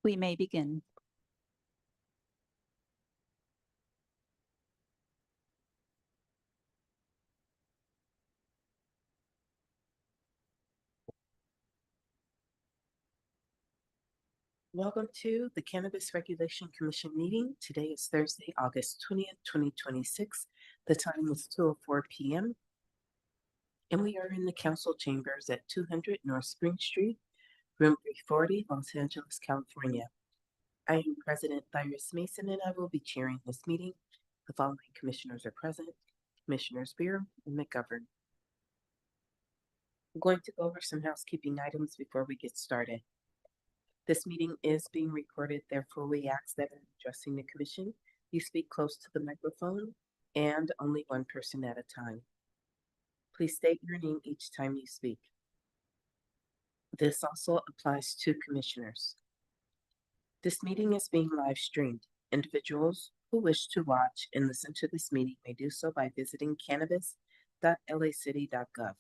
We may begin. Welcome to the Cannabis Regulation Commission meeting. Today is Thursday, August 20th, 2026. The time is 2:04 p.m. and we are in the council chambers at 200 North Spring Street, room 340, Los Angeles, California. I am President Thyris Mason and I will be chairing this meeting. The following commissioners are present: Commissioners Beer and McGovern. I'm going to go over some housekeeping items before we get started. This meeting is being recorded, therefore we ask that in addressing the commission, you speak close to the microphone and only one person at a time. Please state your name each time you speak. This also applies to commissioners. This meeting is being live streamed. Individuals who wish to watch and listen to this meeting may do so by visiting cannabis.lacity.gov.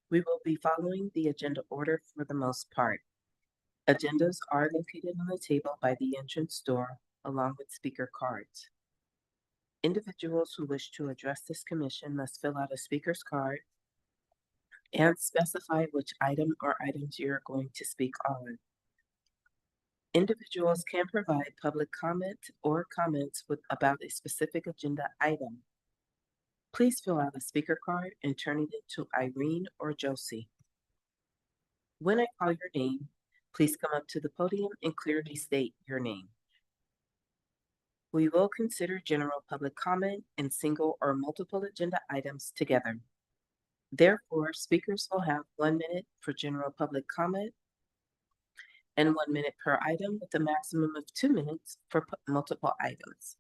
We will be following the agenda order for the most part. Agendas are located on the table by the entrance door, along with speaker cards. Individuals who wish to address this commission must fill out a speaker's card and specify which item or items you are going to speak on. Individuals can provide public comment or comments about a specific agenda item. Please fill out a speaker card and turn it into Irene or Josie. When I call your name, please come up to the podium and clearly state your name. We will consider general public comment and single or multiple agenda items together. Therefore, speakers will have 1 minute for general public comment and 1 minute per item with a maximum of 2 minutes for multiple items.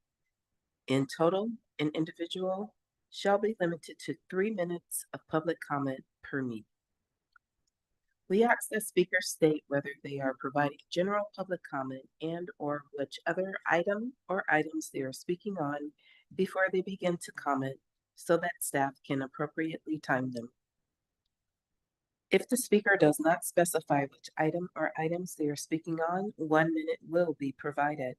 In total, an individual shall be limited to 3 minutes of public comment per meeting. We ask that speakers state whether they are providing general public comment and or which other item or items they are speaking on before they begin to comment so that staff can appropriately time them. If the speaker does not specify which item or items they are speaking on, 1 minute will be provided.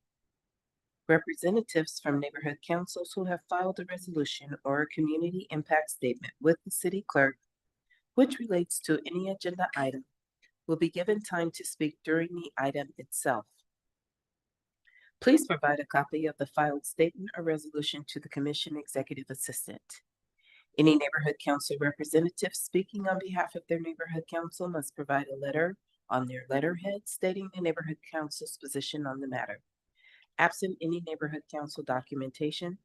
Representatives from neighborhood councils who have filed a resolution or a community impact statement with the city clerk which relates to any agenda item will be given time to speak during the item itself. Please provide a copy of the filed statement or resolution to the Commission Executive Assistant. Any neighborhood council representative speaking on behalf of their neighborhood council must provide a letter on their letterhead stating the neighborhood council's position on the matter. Absent any neighborhood council documentation,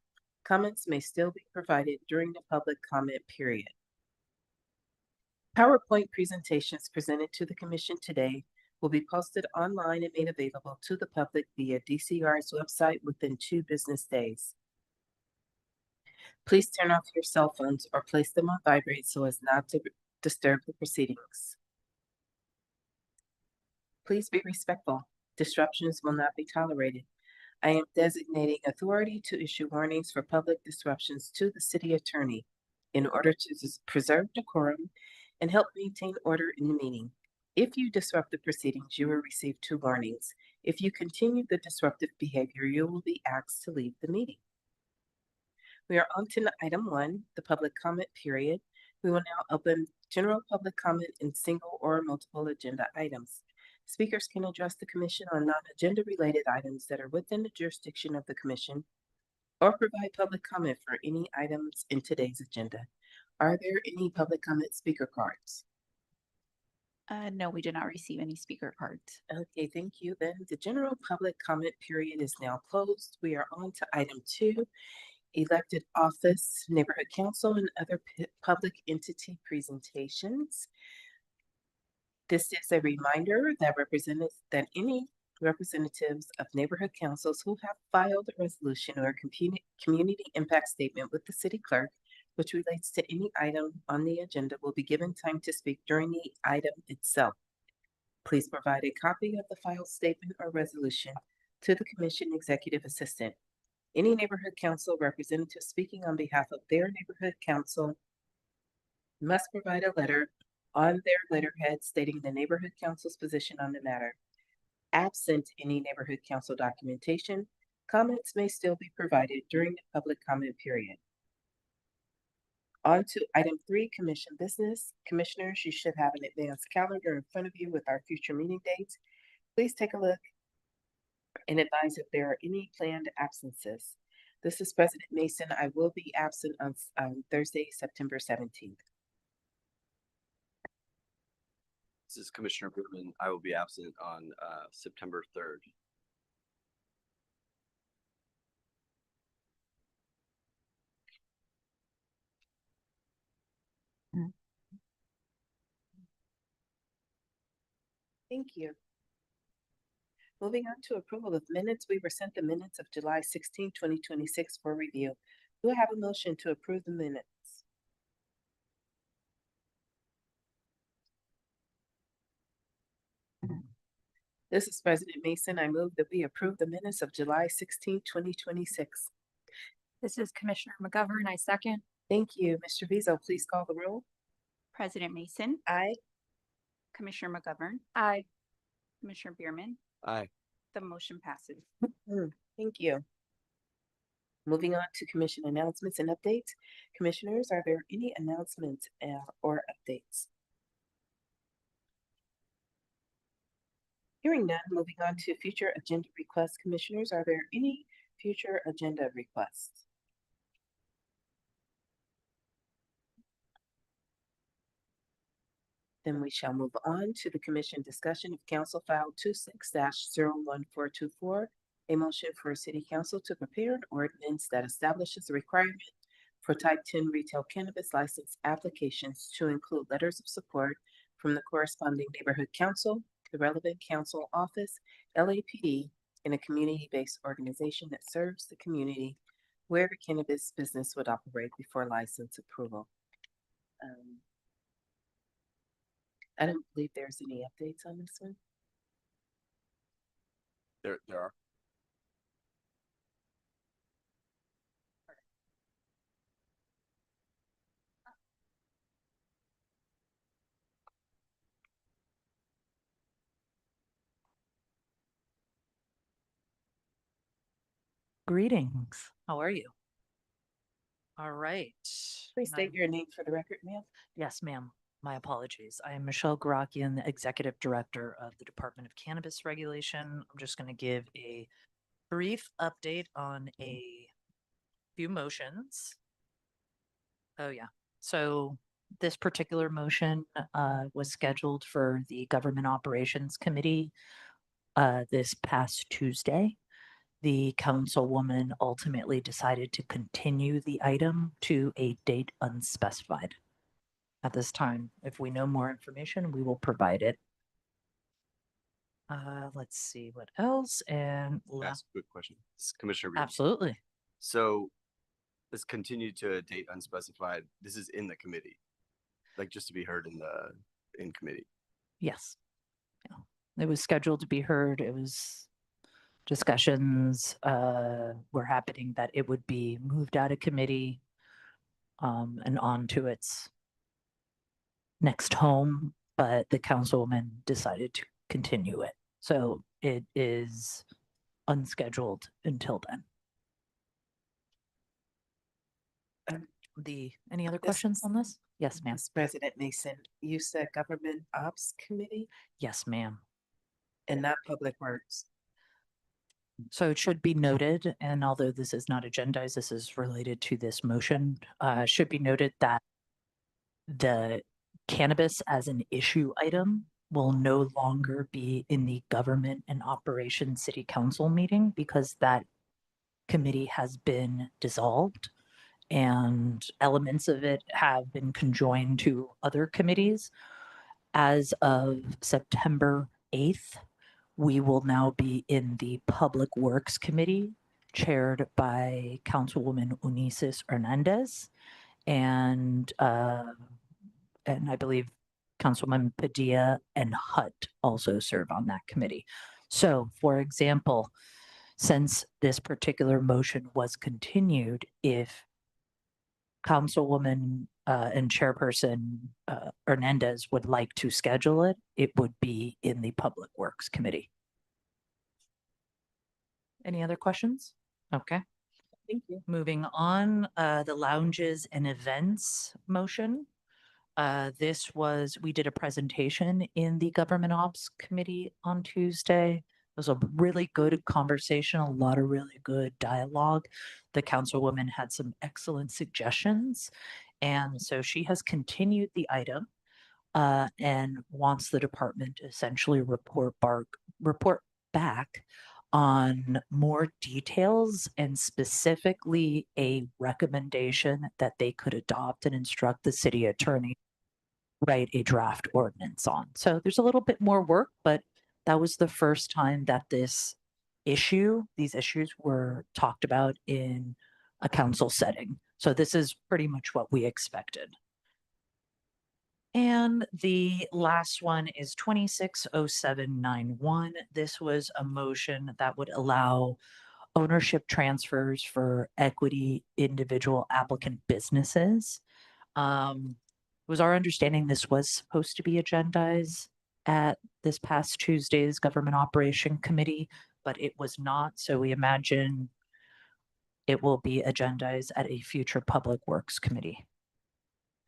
comments may still be provided during the public comment period. PowerPoint presentations presented to the Commission today will be posted online and made available to the public via DCR's website within 2 business days. Please turn off your cell phones or place them on vibrate so as not to disturb the proceedings. Please be respectful. Disruptions will not be tolerated. I am designating authority to issue warnings for public disruptions to the city attorney in order to preserve decorum and help maintain order in the meeting. If you disrupt the proceedings, you will receive 2 warnings. If you continue the disruptive behavior, you will be asked to leave the meeting. We are on to item 1, the public comment period. We will now open general public comment in single or multiple agenda items. Speakers can address the Commission on non-agenda related items that are within the jurisdiction of the Commission or provide public comment for any items in today's agenda. Are there any public comment speaker cards? No, we did not receive any speaker cards. Okay, thank you. Then the general public comment period is now closed. We are on to item 2, elected office, neighborhood council, and other public entity presentations. This is a reminder that any representatives of neighborhood councils who have filed a resolution or a community impact statement with the city clerk which relates to any item on the agenda will be given time to speak during the item itself. Please provide a copy of the filed statement or resolution to the Commission Executive Assistant. Any neighborhood council representative speaking on behalf of their neighborhood council must provide a letter on their letterhead stating the neighborhood council's position on the matter. Absent any neighborhood council documentation, comments may still be provided during the public comment period. On to item 3, commission business. Commissioners, you should have an advanced calendar in front of you with our future meeting dates. Please take a look and advise if there are any planned absences. This is President Mason. I will be absent on Thursday, September 17th. This is Commissioner Berman. I will be absent on September 3rd. Thank you. Moving on to approval of minutes, we were sent the minutes of July 16, 2026 for review. Do I have a motion to approve the minutes? This is President Mason. I move that we approve the minutes of July 16, 2026. This is Commissioner McGovern. I second. Thank you. Mr. Vizo, please call the roll. President Mason, Aye. Commissioner McGovern, Aye. Commissioner Bierman, Aye. the motion passes. Thank you. Moving on to commission announcements and updates. Commissioners, are there any announcements or updates? Hearing none, moving on to future agenda requests. Commissioners, are there any future agenda requests? Then we shall move on to the commission discussion of Council File 26-01424, a motion for City Council to prepare an ordinance that establishes a requirement for Type 10 retail cannabis license applications to include letters of support from the corresponding neighborhood council, the relevant council office, LAPD, and a community-based organization that serves the community where the cannabis business would operate before license approval. I don't believe there's any updates on this one. There are. Greetings. How are you? All right. Please And I'm- state your name for the record, ma'am. Yes, ma'am. My apologies. I am Michelle Garakian, the Executive Director of the Department of Cannabis Regulation. I'm just going to give a brief update on a few motions. Oh, yeah. So this particular motion was scheduled for the Government Operations Committee this past Tuesday. The councilwoman ultimately decided to continue the item to a date unspecified. At this time, if we know more information, we will provide it. Let's see what else. And That's a good question. This is Commissioner Berman. absolutely. So let's continue to a date unspecified. This is in the committee, like just to be heard in committee. Yes. Yeah. It was scheduled to be heard. It was discussions were happening that it would be moved out of committee and on to its next home, but the councilwoman decided to continue it. So it is unscheduled until then. Any other This questions is- on this? Yes, ma'am. Ms. President Mason, you said Government Ops Committee Yes, ma'am. and not Public Works. So it should be noted, and although this is not agendized, this is related to this motion, should be noted that the cannabis as an issue item will no longer be in the Government and Operations City Council meeting because that committee has been dissolved and elements of it have been conjoined to other committees. As of September 8th, we will now be in the Public Works Committee chaired by Councilwoman Unices Hernandez and I believe Councilman Padilla and Hutt also serve on that committee. So, for example, since this particular motion was continued, if Councilwoman and Chairperson Hernandez would like to schedule it, it would be in the Public Works Committee. Any other questions? Okay. Thank you. Moving on, the lounges and events motion. We did a presentation in the Government Ops Committee on Tuesday. It was a really good conversation, a lot of really good dialogue. The councilwoman had some excellent suggestions. And so she has continued the item and wants the department to essentially report back on more details and specifically a recommendation that they could adopt and instruct the city attorney write a draft ordinance on. So there's a little bit more work, but that was the first time that these issues were talked about in a council setting. So this is pretty much what we expected. And the last one is 260791. This was a motion that would allow ownership transfers for equity individual applicant businesses. It was our understanding this was supposed to be agendized at this past Tuesday's Government Operation Committee, but it was not. So we imagine it will be agendized at a future Public Works Committee.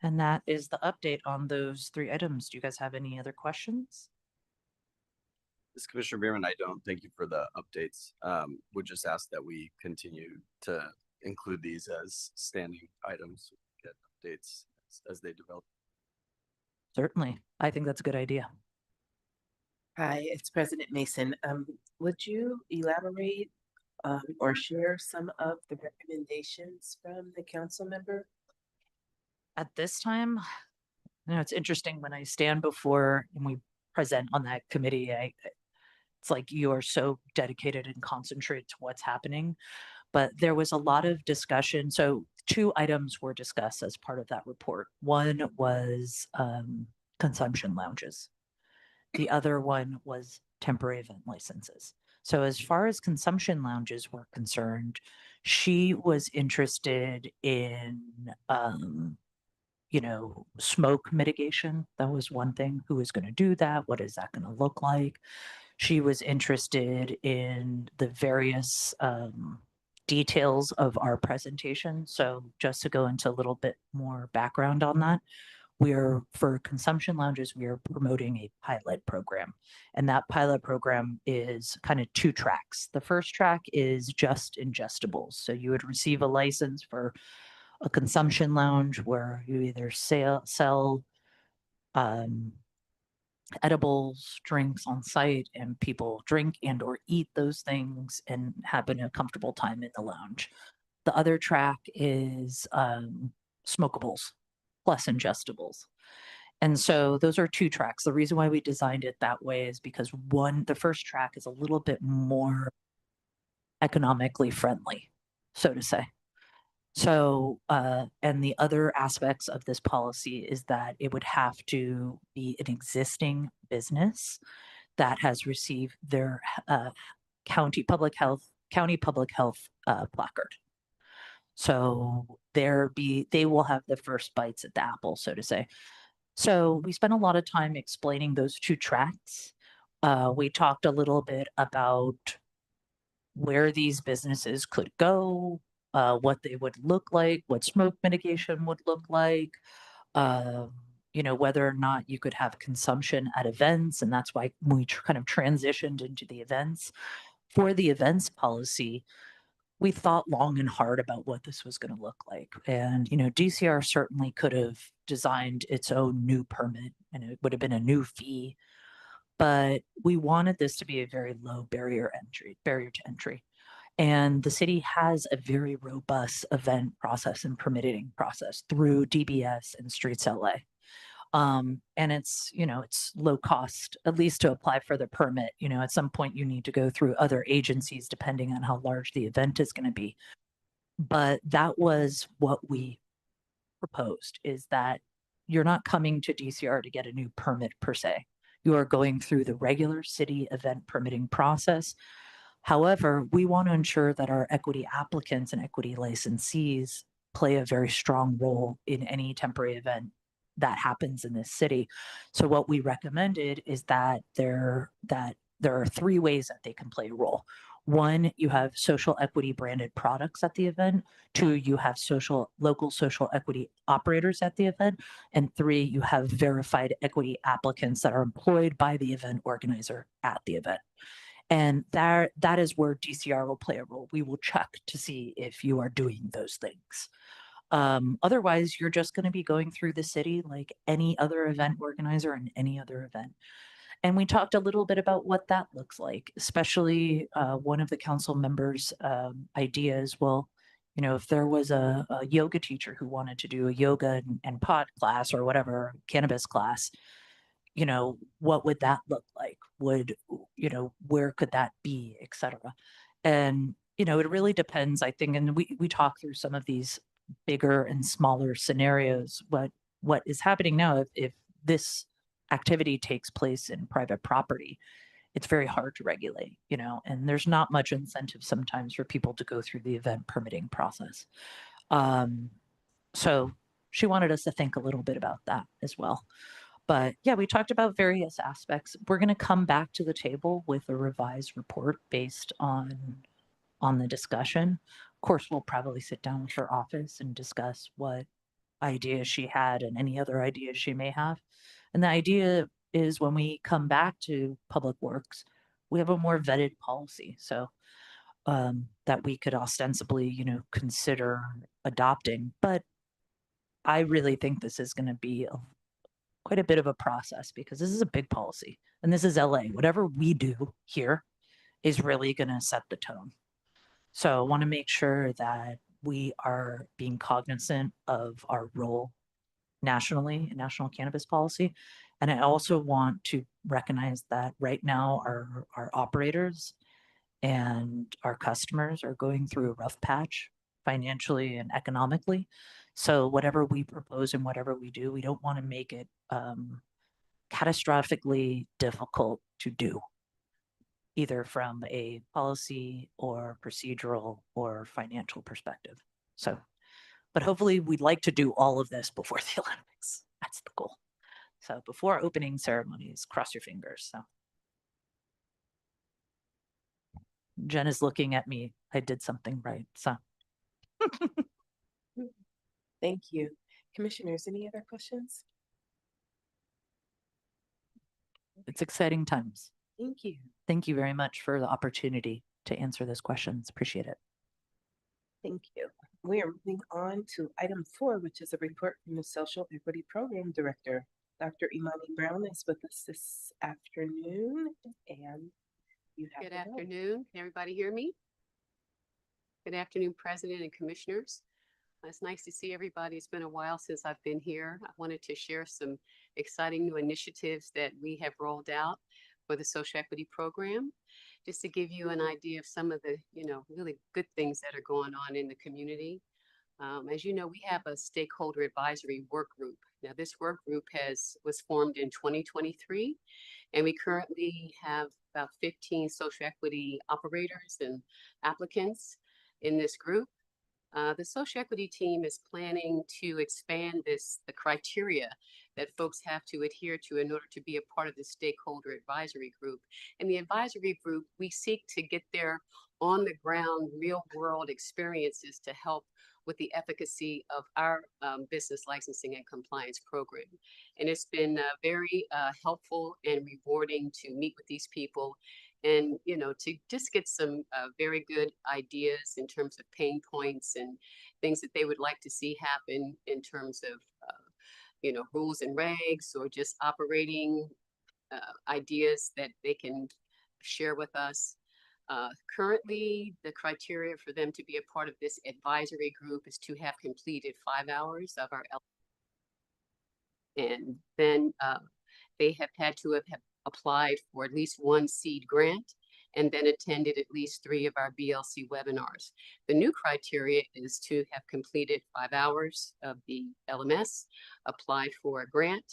And that is the update on those 3 items. Do you guys have any other questions? This Commissioner Bierman, I don't thank you for the updates. Would just ask that we continue to include these as standing items, get updates as they develop. Certainly. I think that's a good idea. Hi, it's President Mason. Would you elaborate or share some of the recommendations from the council member? At this time, it's interesting when I stand before and we present on that committee, it's like you are so dedicated and concentrated to what's happening. But there was a lot of discussion. So 2 items were discussed as part of that report. One was consumption lounges. The other one was temporary event licenses. So as far as consumption lounges were concerned, she was interested in, smoke mitigation. That was one thing. Who is going to do that? What is that going to look like? She was interested in the various details of our presentation. So just to go into a little bit more background on that, for consumption lounges, we are promoting a pilot program. And that pilot program is kind of 2 tracks. The first track is just ingestibles. So you would receive a license for a consumption lounge where you either sell edibles, drinks on site, and people drink and or eat those things and have a comfortable time in the lounge. The other track is smokables plus ingestibles. And so those are 2 tracks. The reason why we designed it that way is because the first track is a little bit more economically friendly, so to say. So, and the other aspects of this policy is that it would have to be an existing business that has received their county public health placard. So they will have the first bites at the apple, so to say. So we spent a lot of time explaining those 2 tracks. We talked a little bit about where these businesses could go, what they would look like, what smoke mitigation would look like, whether or not you could have consumption at events. And that's why we kind of transitioned into the events. For the events policy, we thought long and hard about what this was going to look like. And, DCR certainly could have designed its own new permit and it would have been a new fee. But we wanted this to be a very low barrier to entry. And the city has a very robust event process and permitting process through DBS and Streets LA. And it's low cost, at least to apply for the permit. At some point you need to go through other agencies depending on how large the event is going to be. But that was what we proposed, is that you're not coming to DCR to get a new permit per se. You are going through the regular city event permitting process. However, we want to ensure that our equity applicants and equity licensees play a very strong role in any temporary event that happens in this city. So what we recommended is that there are 3 ways that they can play a role. One, you have social equity branded products at the event. Two, you have local social equity operators at the event. And three, you have verified equity applicants that are employed by the event organizer at the event. And that is where DCR will play a role. We will check to see if you are doing those things. Otherwise, you're just going to be going through the city like any other event organizer and any other event. And we talked a little bit about what that looks like, especially one of the council members' ideas. Well, you know, if there was a yoga teacher who wanted to do a yoga and pod class or whatever, cannabis class, you know, what would that look like? You know, where could that be, et cetera? And, you know, it really depends, I think, and we talk through some of these bigger and smaller scenarios. What is happening now, if this activity takes place in private property, it's very hard to regulate, you know, and there's not much incentive sometimes for people to go through the event permitting process. So she wanted us to think a little bit about that as well. But yeah, we talked about various aspects. We're going to come back to the table with a revised report based on the discussion. Of course, we'll probably sit down with her office and discuss what ideas she had and any other ideas she may have. And the idea is when we come back to Public Works, we have a more vetted policy. So that we could ostensibly, you know, consider adopting. But I really think this is going to be quite a bit of a process because this is a big policy and this is LA. Whatever we do here is really going to set the tone. So I want to make sure that we are being cognizant of our role nationally in national cannabis policy. And I also want to recognize that right now our operators and our customers are going through a rough patch financially and economically. So whatever we propose and whatever we do, we don't want to make it catastrophically difficult to do, either from a policy or procedural or financial perspective. So, but hopefully we'd like to do all of this before the Olympics. That's the goal. So before opening ceremonies, cross your fingers. So Jen is looking at me. I did something right. So Thank you. Commissioners, any other questions? it's exciting times. Thank you. Thank you very much for the opportunity to answer those questions. Appreciate it. Thank you. We are moving on to item 4, which is a report from the Social Equity Program Director. Dr. Imani Brown is with us this afternoon, and you have Good the floor. afternoon. Can everybody hear me? Good afternoon, President and Commissioners. It's nice to see everybody. It's been a while since I've been here. I wanted to share some exciting new initiatives that we have rolled out for the Social Equity Program, just to give you an idea of some of the, really good things that are going on in the community. As you know, we have a stakeholder advisory work group. Now, this work group was formed in 2023, and we currently have about 15 social equity operators and applicants in this group. The social equity team is planning to expand the criteria that folks have to adhere to in order to be a part of the stakeholder advisory group. In the advisory group, we seek to get their on the ground, real world experiences to help with the efficacy of our business licensing and compliance program. And it's been very helpful and rewarding to meet with these people and, to just get some very good ideas in terms of pain points and things that they would like to see happen in terms of, rules and regs or just operating ideas that they can share with us. Currently, the criteria for them to be a part of this advisory group is to have completed 5 hours of our and then they have had to have applied for at least one seed grant and then attended at least 3 of our BLC webinars. The new criteria is to have completed 5 hours of the LMS, applied for a grant,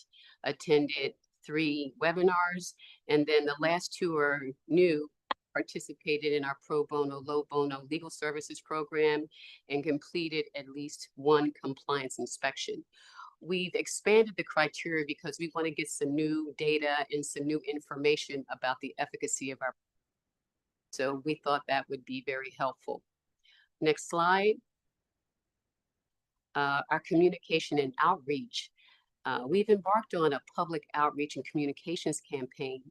attended 3 webinars, and then the last 2 are new, participated in our pro bono, low bono legal services program, and completed at least 1 compliance inspection. We've expanded the criteria because we want to get some new data and some new information about the efficacy of our. So we thought that would be very helpful. Next slide. Our communication and outreach. We've embarked on a public outreach and communications campaign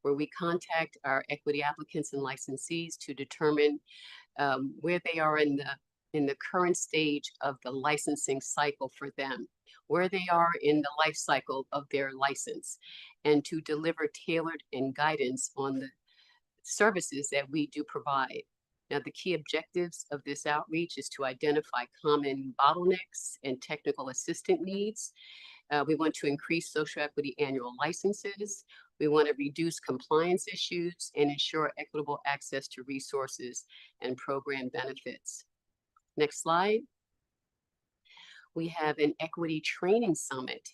where we contact our equity applicants and licensees to determine where they are in the current stage of the licensing cycle for them, where they are in the life cycle of their license, and to deliver tailored and guidance on the services that we do provide. Now, the key objectives of this outreach is to identify common bottlenecks and technical assistant needs. We want to increase social equity annual licenses. We want to reduce compliance issues and ensure equitable access to resources and program benefits. Next slide. We have an equity training summit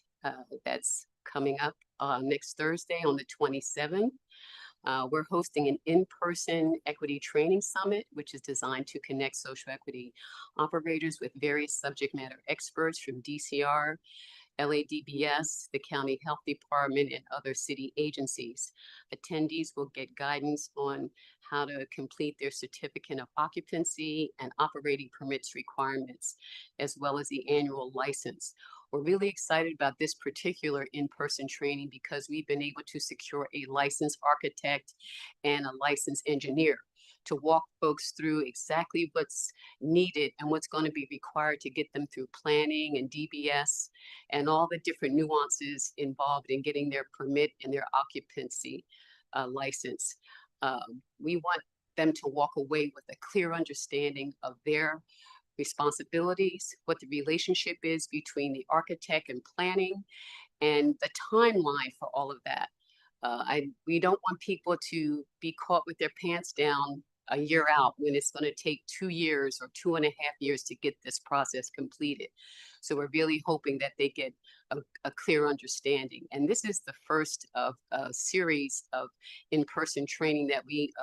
that's coming up next Thursday on the 27th. We're hosting an in-person equity training summit, which is designed to connect social equity operators with various subject matter experts from DCR, LADBS, the County Health Department, and other city agencies. Attendees will get guidance on how to complete their certificate of occupancy and operating permits requirements, as well as the annual license. We're really excited about this particular in-person training because we've been able to secure a licensed architect and a licensed engineer to walk folks through exactly what's needed and what's going to be required to get them through planning and DBS and all the different nuances involved in getting their permit and their occupancy license. We want them to walk away with a clear understanding of their responsibilities, what the relationship is between the architect and planning, and the timeline for all of that. We don't want people to be caught with their pants down a year out when it's going to take 2 years or 2.5 years to get this process completed. So we're really hoping that they get a clear understanding. And this is the first of a series of in-person training that we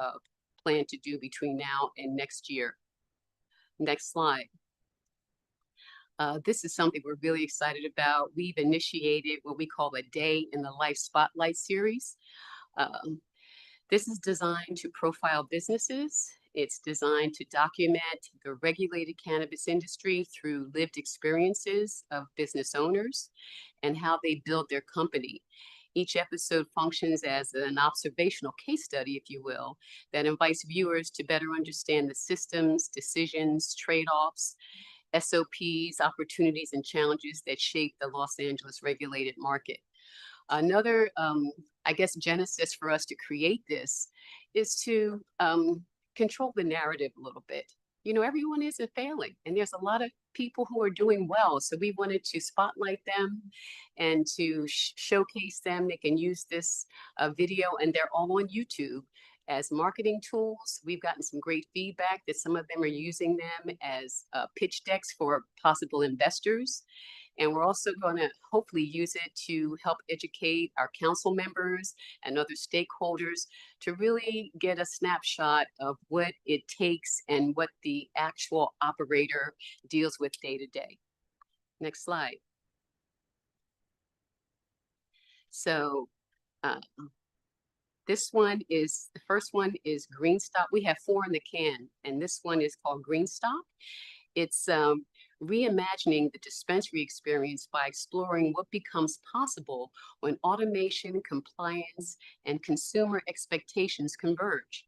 plan to do between now and next year. Next slide. This is something we're really excited about. We've initiated what we call a Day in the Life Spotlight series. This is designed to profile businesses. It's designed to document the regulated cannabis industry through lived experiences of business owners and how they build their company. Each episode functions as an observational case study, if you will, that invites viewers to better understand the systems, decisions, trade-offs, SOPs, opportunities, and challenges that shape the Los Angeles regulated market. Another, I guess, genesis for us to create this is to control the narrative a little bit. You know, everyone isn't failing, and there's a lot of people who are doing well. So we wanted to spotlight them and to showcase them. They can use this video, and they're all on YouTube as marketing tools. We've gotten some great feedback that some of them are using them as pitch decks for possible investors. And we're also going to hopefully use it to help educate our council members and other stakeholders to really get a snapshot of what it takes and what the actual operator deals with day to day. Next slide. So this one is, the first one is Green Stop. We have 4 in the can, and this one is called Green Stop. It's reimagining the dispensary experience by exploring what becomes possible when automation, compliance, and consumer expectations converge.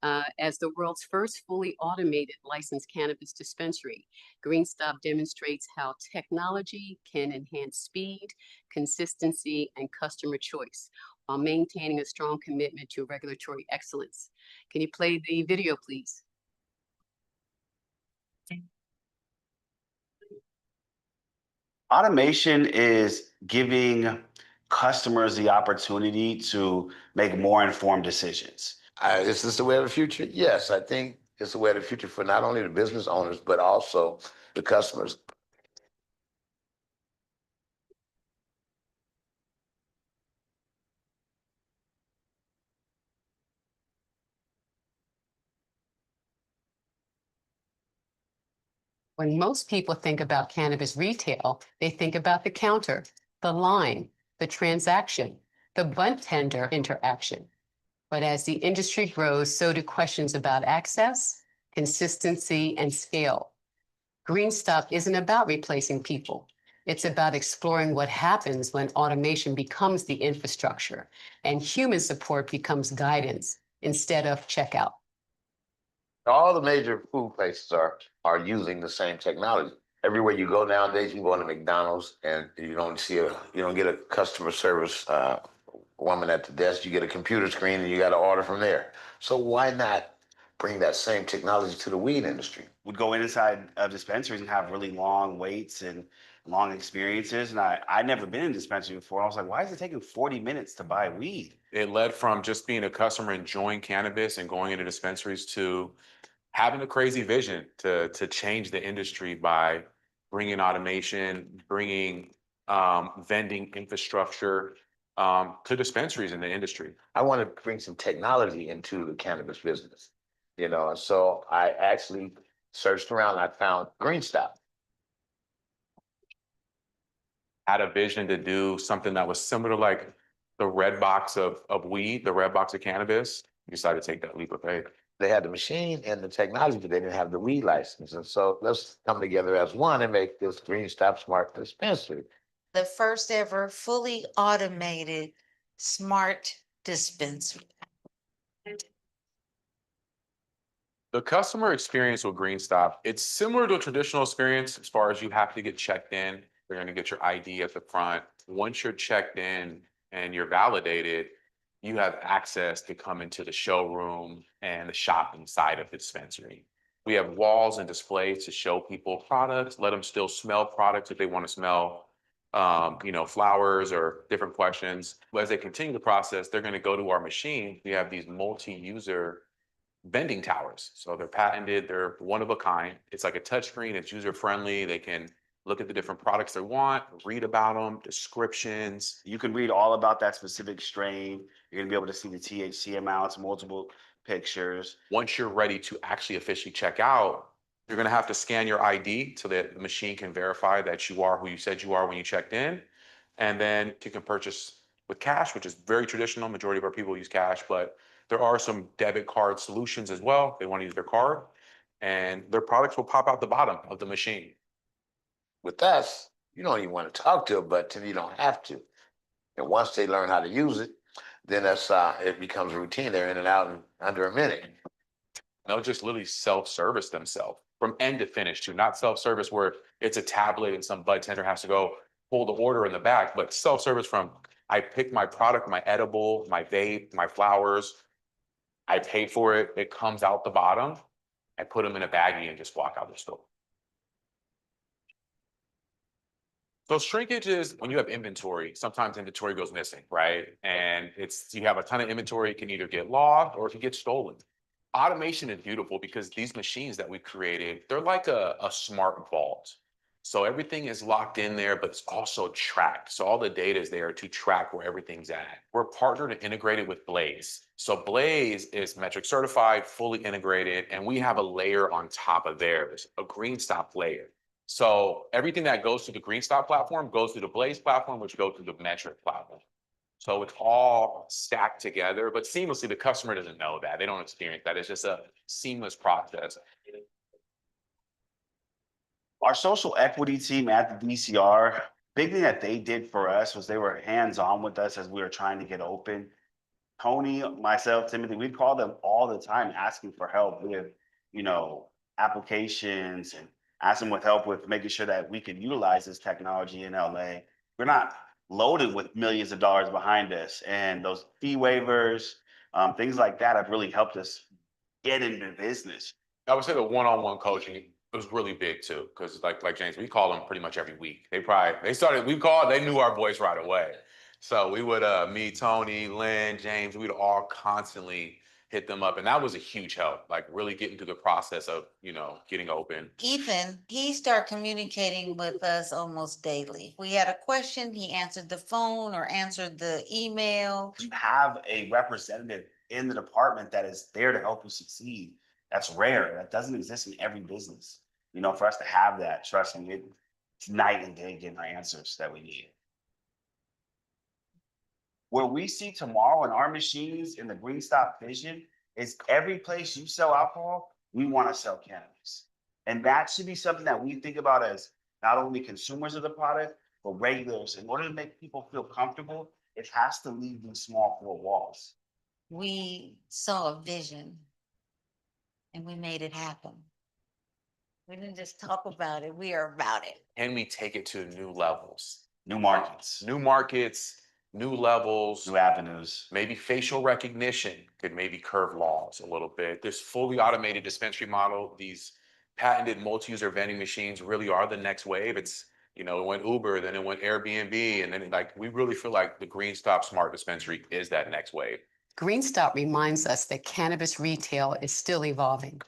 As the world's first fully automated licensed cannabis dispensary, Green Stop demonstrates how technology can enhance speed, consistency, and customer choice while maintaining a strong commitment to regulatory excellence. Can you play the video, please? Automation is giving customers the opportunity to make more informed decisions. Is this the way of the future? Yes, I think it's the way of the future for not only the business owners, but also the customers. When most people think about cannabis retail, they think about the counter, the line, the transaction, the bud tender interaction. But as the industry grows, so do questions about access, consistency, and scale. Green Stop isn't about replacing people. It's about exploring what happens when automation becomes the infrastructure and human support becomes guidance instead of checkout. All the major food places are using the same technology. Everywhere you go nowadays, you go to McDonald's and you don't get a customer service woman at the desk. You get a computer screen and you got to order from there. So why not bring that same technology to the weed industry? Would go inside of dispensaries and have really long waits and long experiences. And I'd never been in a dispensary before. I was like, why is it taking 40 minutes to buy weed? It led from just being a customer enjoying cannabis and going into dispensaries to having a crazy vision to change the industry by bringing automation, bringing vending infrastructure to dispensaries in the industry. I want to bring some technology into the cannabis business, and so I actually searched around. I found Green Stop. Had a vision to do something that was similar to like the red box of weed, the red box of cannabis. We decided to take that leap of faith. They had the machine and the technology, but they didn't have the weed license. And so let's come together as one and make this Green Stop Smart Dispensary. The first ever fully automated smart dispensary. The customer experience with Green Stop, it's similar to a traditional experience as far as you have to get checked in. They're going to get your ID at the front. Once you're checked in and you're validated, you have access to come into the showroom and the shopping side of the dispensary. We have walls and displays to show people products, let them still smell products if they want to smell, flowers or different questions. As they continue the process, they're going to go to our machine. We have these multi-user vending towers. So they're patented, they're one of a kind. It's like a touch screen, it's user friendly. They can look at the different products they want, read about them, descriptions. You can read all about that specific strain. You're gonna be able to see the THC amounts, multiple pictures. Once you're ready to actually officially check out, you're gonna have to scan your ID so that the machine can verify that you are who you said you are when you checked in. And then you can purchase with cash, which is very traditional. Majority of our people use cash, but there are some debit card solutions as well. They want to use their card and their products will pop out the bottom of the machine. With us, you don't even want to talk to a button. You don't have to. And once they learn how to use it, then it becomes routine. They're in and out in under a minute. They'll just literally self-service themselves from end to finish too, not self-service where it's a tablet and some bud tender has to go pull the order in the back, but self-service from I pick my product, my edible, my vape, my flowers, I pay for it, it comes out the bottom, I put them in a baggie and just walk out the store. So shrinkage is when you have inventory, sometimes inventory goes missing, right? And you have a ton of inventory, it can either get lost or it can get stolen. Automation is beautiful because these machines that we created, they're like a smart vault. So everything is locked in there, but it's also tracked. So all the data is there to track where everything's at. We're partnered and integrated with Blaze. So Blaze is metric certified, fully integrated, and we have a layer on top of theirs, a Green Stop layer. So everything that goes through the Green Stop platform goes through the Blaze platform, which goes through the metric platform. So it's all stacked together, but seamlessly. The customer doesn't know that. They don't experience that. It's just a seamless process. Our social equity team at the DCR, big thing that they did for us was they were hands-on with us as we were trying to get open. Tony, myself, Timothy, we'd call them all the time asking for help with, applications and asking with help with making sure that we could utilize this technology in LA. We're not loaded with millions of dollars behind us, and those fee waivers, things like that have really helped us get into business. I would say the one-on-one coaching was really big too, because like James, we call them pretty much every week. They knew our voice right away. So we would me, Tony, Lynn, James, we'd all constantly hit them up. And that was a huge help, like really getting through the process of, getting open. Ethan, he started communicating with us almost daily. We had a question, he answered the phone or answered the email. You have a representative in the department that is there to help you succeed. That's rare. That doesn't exist in every business. For us to have that, trust me, it's night and day getting our answers that we need. Where we see tomorrow in our machines in the Green Stop vision is every place you sell alcohol, we want to sell cannabis. And that should be something that we think about as not only consumers of the product, but regulars. In order to make people feel comfortable, it has to leave these small four walls. We saw a vision and we made it happen. We didn't just talk about it, we are about it. Can we take it to new levels? New markets, New markets, new levels, new avenues. maybe facial recognition could maybe curve laws a little bit. This fully automated dispensary model, these patented multi-user vending machines really are the next wave. It's, you know, it went Uber, then it went Airbnb, and then like, we really feel like the Green Stop Smart Dispensary is that next wave. Green Stop reminds us that cannabis retail is still evolving.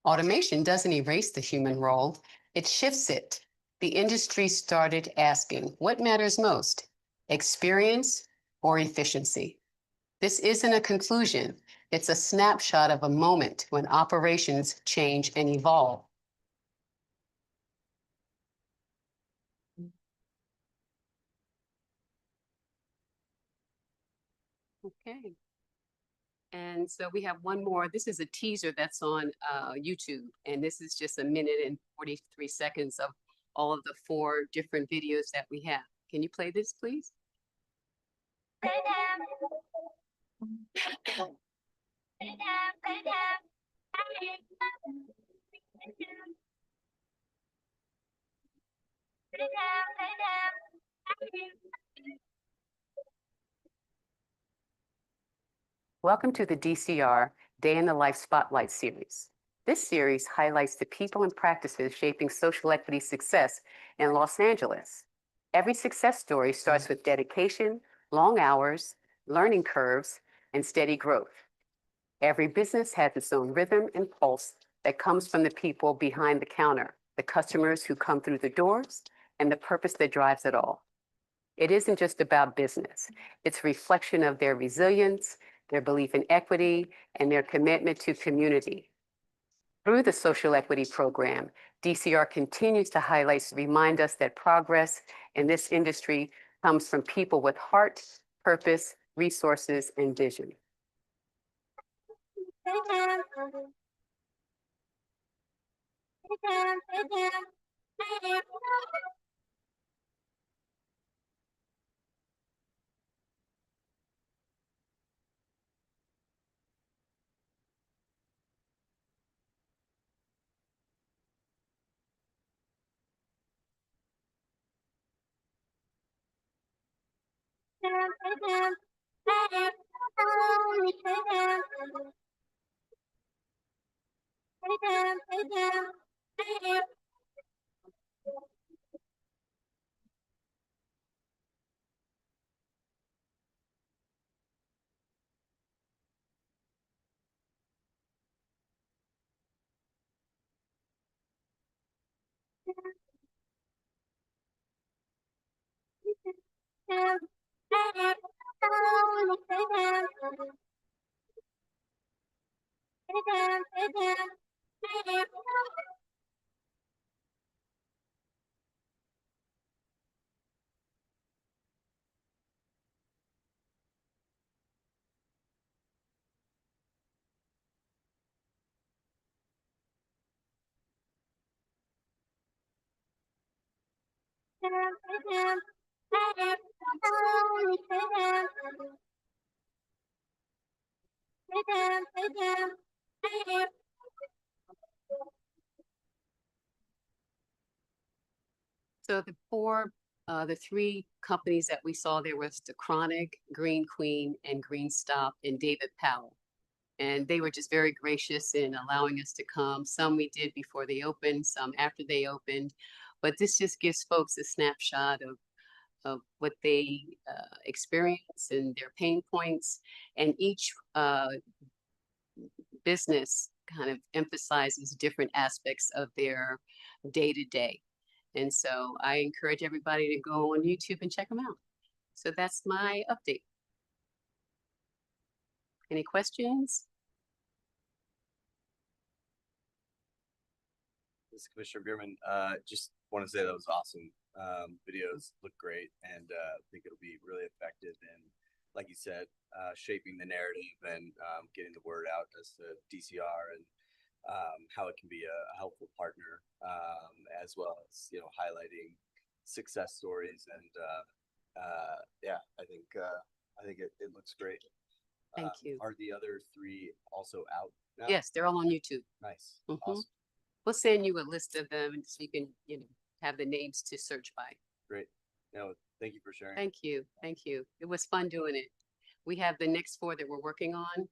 Automation doesn't erase the human role, it shifts it. The industry started asking, what matters most, experience or efficiency? This isn't a conclusion, it's a snapshot of a moment when operations change and evolve. Okay. And so we have one more. This is a teaser that's on YouTube. And this is just a minute and 43 seconds of all of the 4 different videos that we have. Can you play this, please? Welcome to the DCR Day in the Life Spotlight series. This series highlights the people and practices shaping social equity success in Los Angeles. Every success story starts with dedication, long hours, learning curves, and steady growth. Every business has its own rhythm and pulse that comes from the people behind the counter, the customers who come through the doors, and the purpose that drives it all. It isn't just about business. It's a reflection of their resilience, their belief in equity, and their commitment to community. Through the social equity program, DCR continues to highlight, remind us that progress in this industry comes from people with heart, purpose, resources, and vision. So the 3 companies that we saw there was the Chronic, Green Queen, and Green Stop, and David Powell. And they were just very gracious in allowing us to come. Some we did before they opened, some after they opened. But this just gives folks a snapshot of what they experience and their pain points. And each business kind of emphasizes different aspects of their day-to-day. And so I encourage everybody to go on YouTube and check them out. So that's my update. Any questions? This is Commissioner Bierman. Just want to say that was awesome. Videos look great, and I think it'll be really effective in like you said, shaping the narrative and getting the word out as to DCR and how it can be a helpful partner, as well as, you know, highlighting success stories. And yeah, I think it looks great. Thank you. Are the other three also out now? Yes, they're all on YouTube. Nice. Mhm. Awesome. We'll send you a list of them so you can, you know, have the names to search by. Great. No, thank you for sharing. Thank you. Thank you. It was fun doing it. We have the next 4 that we're working on.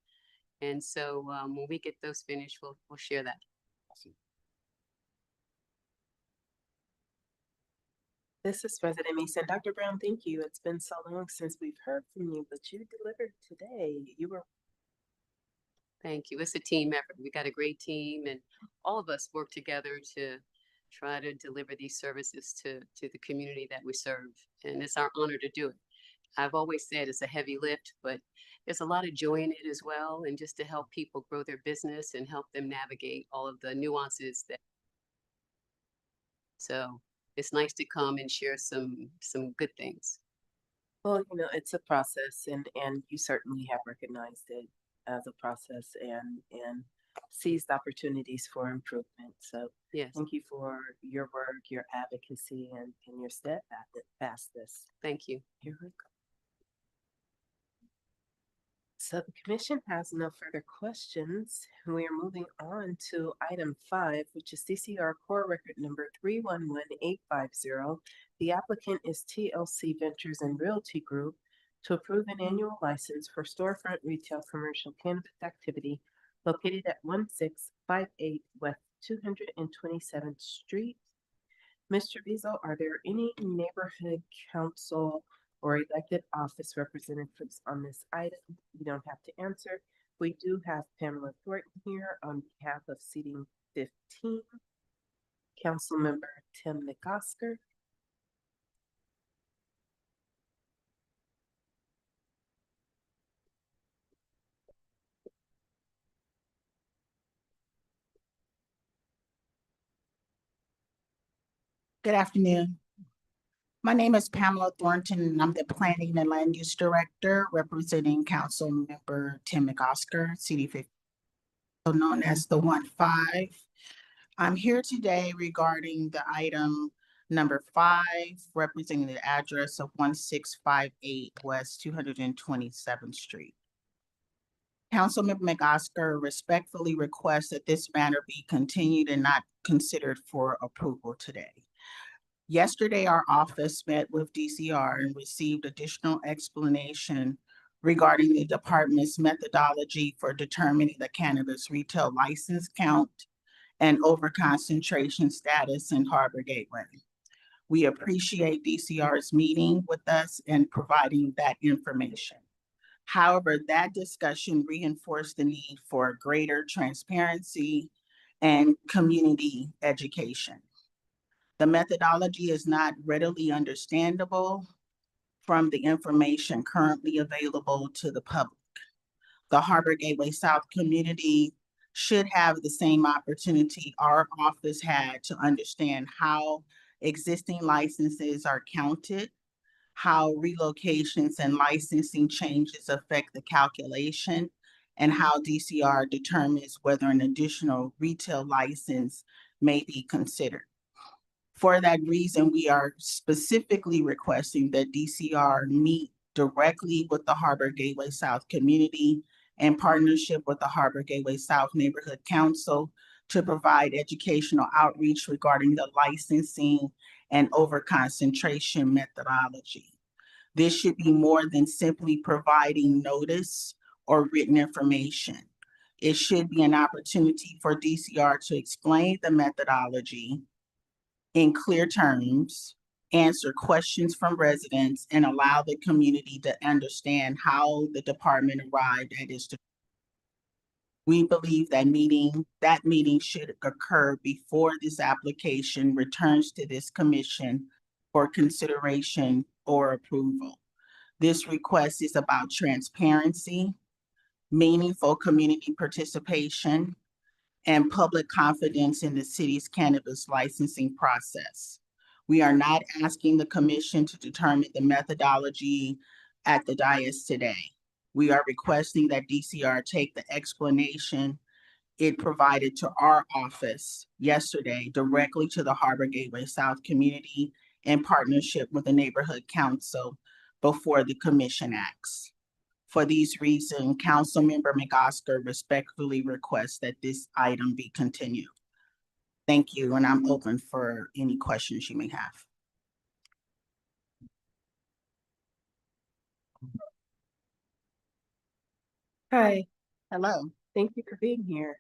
And so when we get those finished, we'll share that. Awesome. This is President Mason. Dr. Brown, thank you. It's been so long since we've heard from you, but you delivered today. You were Thank you. It's a team effort. We got a great team and all of us work together to try to deliver these services to the community that we serve. And it's our honor to do it. I've always said it's a heavy lift, but there's a lot of joy in it as well. And just to help people grow their business and help them navigate all of the nuances that. So it's nice to come and share some good things. Well, you know, it's a process, and you certainly have recognized it as a process and seized opportunities for improvement. So Yes, thank you for your work, your advocacy, and your steadfastness. thank you. You're welcome. So the commission has no further questions. We are moving on to item 5, which is CCR core record number 311850. The applicant is TLC Ventures and Realty Group to approve an annual license for storefront retail commercial cannabis activity located at 1658 West 227th Street. Mr. Beazle, are there any neighborhood council or elected office representatives on this item? You don't have to answer. We do have Pamela Thornton here on behalf of seating 15. Councilmember Tim McOsker. Good afternoon. My name is Pamela Thornton, and I'm the Planning and Land Use Director representing Council Member Tim McOsker, CD50, known as the 1-5. I'm here today regarding the item number 5, representing the address of 1658 West 227th Street. Councilmember McOsker respectfully requests that this matter be continued and not considered for approval today. Yesterday, our office met with DCR and received additional explanation regarding the department's methodology for determining the cannabis retail license count and overconcentration status in Harbor Gateway. We appreciate DCR's meeting with us and providing that information. However, that discussion reinforced the need for greater transparency and community education. The methodology is not readily understandable from the information currently available to the public. The Harbor Gateway South community should have the same opportunity our office had to understand how existing licenses are counted, how relocations and licensing changes affect the calculation, and how DCR determines whether an additional retail license may be considered. For that reason, we are specifically requesting that DCR meet directly with the Harbor Gateway South community in partnership with the Harbor Gateway South Neighborhood Council to provide educational outreach regarding the licensing and overconcentration methodology. This should be more than simply providing notice or written information. It should be an opportunity for DCR to explain the methodology in clear terms, answer questions from residents, and allow the community to understand how the department arrived at its. We believe that meeting should occur before this application returns to this commission for consideration or approval. This request is about transparency, meaningful community participation, and public confidence in the city's cannabis licensing process. We are not asking the commission to determine the methodology at the dais today. We are requesting that DCR take the explanation it provided to our office yesterday directly to the Harbor Gateway South community in partnership with the Neighborhood Council before the commission acts. For these reasons, Councilmember McOsker respectfully requests that this item be continued. Thank you, and I'm open for any questions you may have. Hi, Hello. thank you for being here.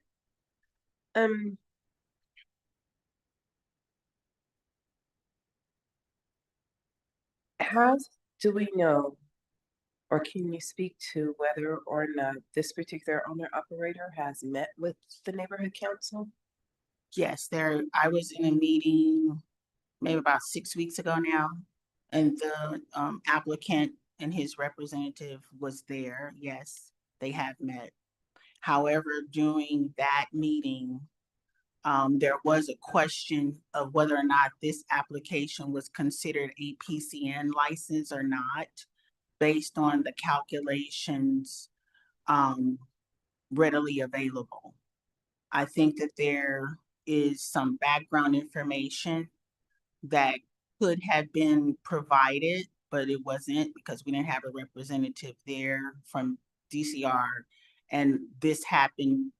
How do we know, or can you speak to whether or not this particular owner operator has met with the neighborhood council? Yes, I was in a meeting maybe about 6 weeks ago now, and the applicant and his representative was there. Yes, they have met. However, during that meeting, there was a question of whether or not this application was considered a PCN license or not, based on the calculations readily available. I think that there is some background information that could have been provided, but it wasn't because we didn't have a representative there from DCR. And this happened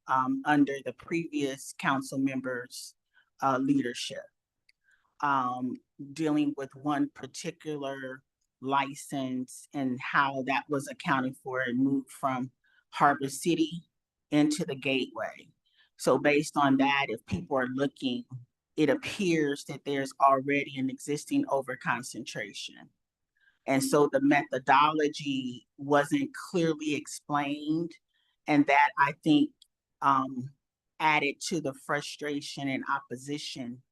under the previous council member's leadership, dealing with one particular license and how that was accounted for and moved from Harbor City into the gateway. So based on that, if people are looking, it appears that there's already an existing overconcentration. And so the methodology wasn't clearly explained. And that, I think, added to the frustration and opposition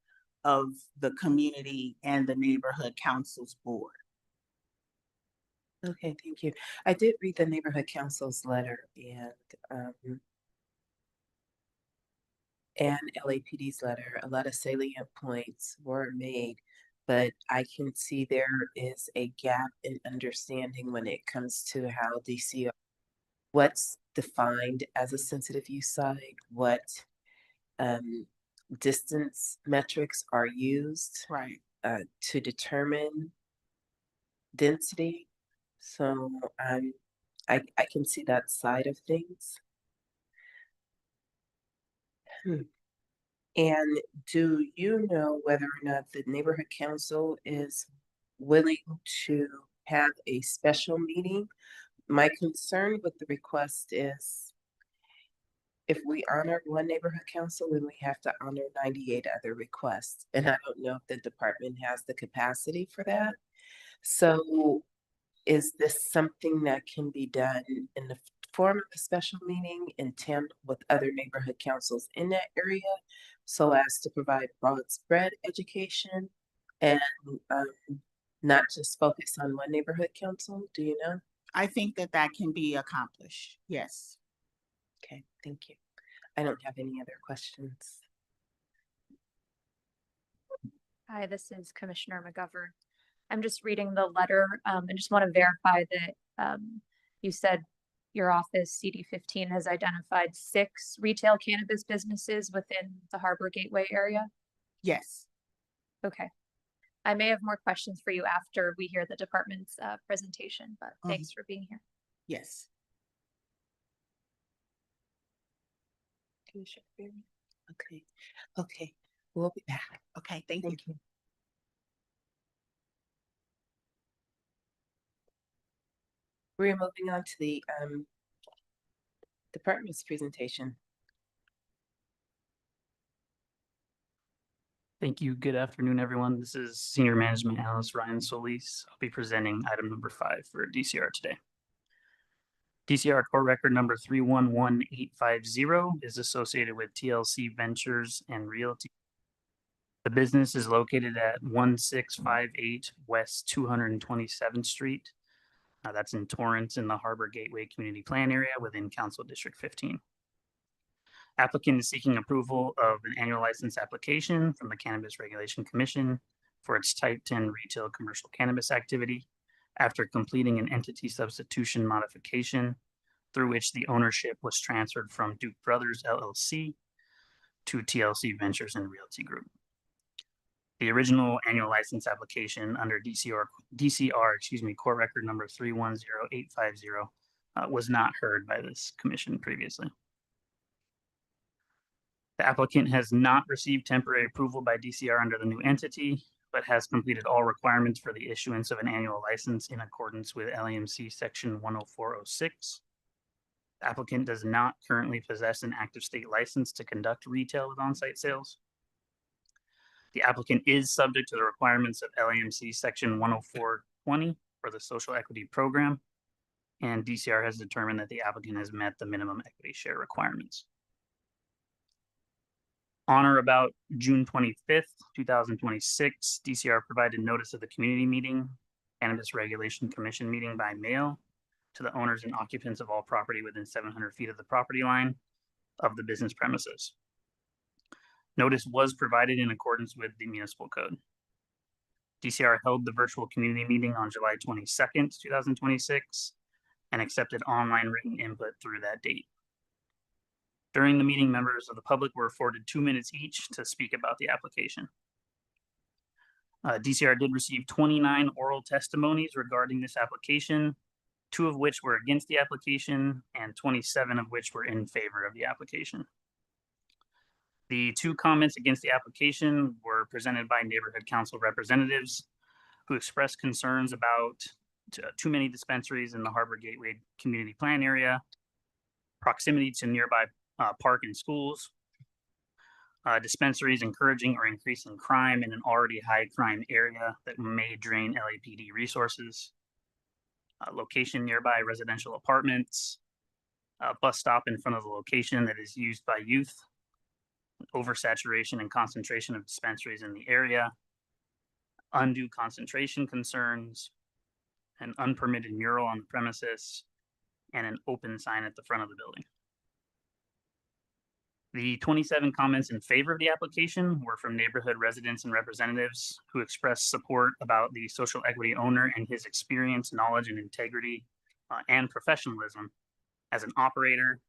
of the community and the neighborhood council's board. Okay, thank you. I did read the neighborhood council's letter and LAPD's letter. A lot of salient points were made, but I can see there is a gap in understanding when it comes to how DCR, what's defined as a sensitive use site, what distance metrics are used Right. to determine density. So I can see that side of things. And do you know whether or not the neighborhood council is willing to have a special meeting? My concern with the request is if we honor one neighborhood council, then we have to honor 98 other requests. And I don't know if the department has the capacity for that. So is this something that can be done in the form of a special meeting in tandem with other neighborhood councils in that area, so as to provide broad spread education and not just focus on one neighborhood council? Do you know? I think that that can be accomplished. Yes. Okay, thank you. I don't have any other questions. Hi, this is Commissioner McGovern. I'm just reading the letter and just want to verify that you said your office, CD15, has identified 6 retail cannabis businesses within the Harbor Gateway area. Yes. Okay. I may have more questions for you after we hear the department's presentation, but thanks for being here. Yes. Commissioner Berry? Okay. Okay. We'll be back. Okay, thank you. Thank you. We're moving on to the department's presentation. Thank you. Good afternoon, everyone. This is Senior Management Analyst Ryan Solis. I'll be presenting item number 5 for DCR today. DCR core record number 311850 is associated with TLC Ventures and Realty. The business is located at 1658 West 227th Street. That's in Torrance in the Harbor Gateway Community Plan area within Council District 15. Applicant is seeking approval of an annual license application from the Cannabis Regulation Commission for its Type 10 retail commercial cannabis activity. after completing an entity substitution modification through which the ownership was transferred from Duke Brothers LLC to TLC Ventures and Realty Group. The original annual license application under DCR, court record number 310850, was not heard by this commission previously. The applicant has not received temporary approval by DCR under the new entity, but has completed all requirements for the issuance of an annual license in accordance with LAMC section 10406. The applicant does not currently possess an active state license to conduct retail with on-site sales. The applicant is subject to the requirements of LAMC section 10420 for the social equity program, and DCR has determined that the applicant has met the minimum equity share requirements. On or about June 25th, 2026, DCR provided notice of the community meeting, Cannabis Regulation Commission meeting by mail to the owners and occupants of all property within 700 feet of the property line of the business premises. Notice was provided in accordance with the municipal code. DCR held the virtual community meeting on July 22nd, 2026, and accepted online written input through that date. During the meeting, members of the public were afforded 2 minutes each to speak about the application. DCR did receive 29 oral testimonies regarding this application, 2 of which were against the application and 27 of which were in favor of the application. The 2 comments against the application were presented by neighborhood council representatives who expressed concerns about too many dispensaries in the Harbor Gateway community plan area, proximity to nearby park and schools, dispensaries encouraging or increasing crime in an already high crime area that may drain LAPD resources, location nearby residential apartments, bus stop in front of the location that is used by youth, oversaturation and concentration of dispensaries in the area, undue concentration concerns, an unpermitted mural on the premises, and an open sign at the front of the building. The 27 comments in favor of the application were from neighborhood residents and representatives who expressed support about the social equity owner and his experience, knowledge, and integrity and professionalism as an operator,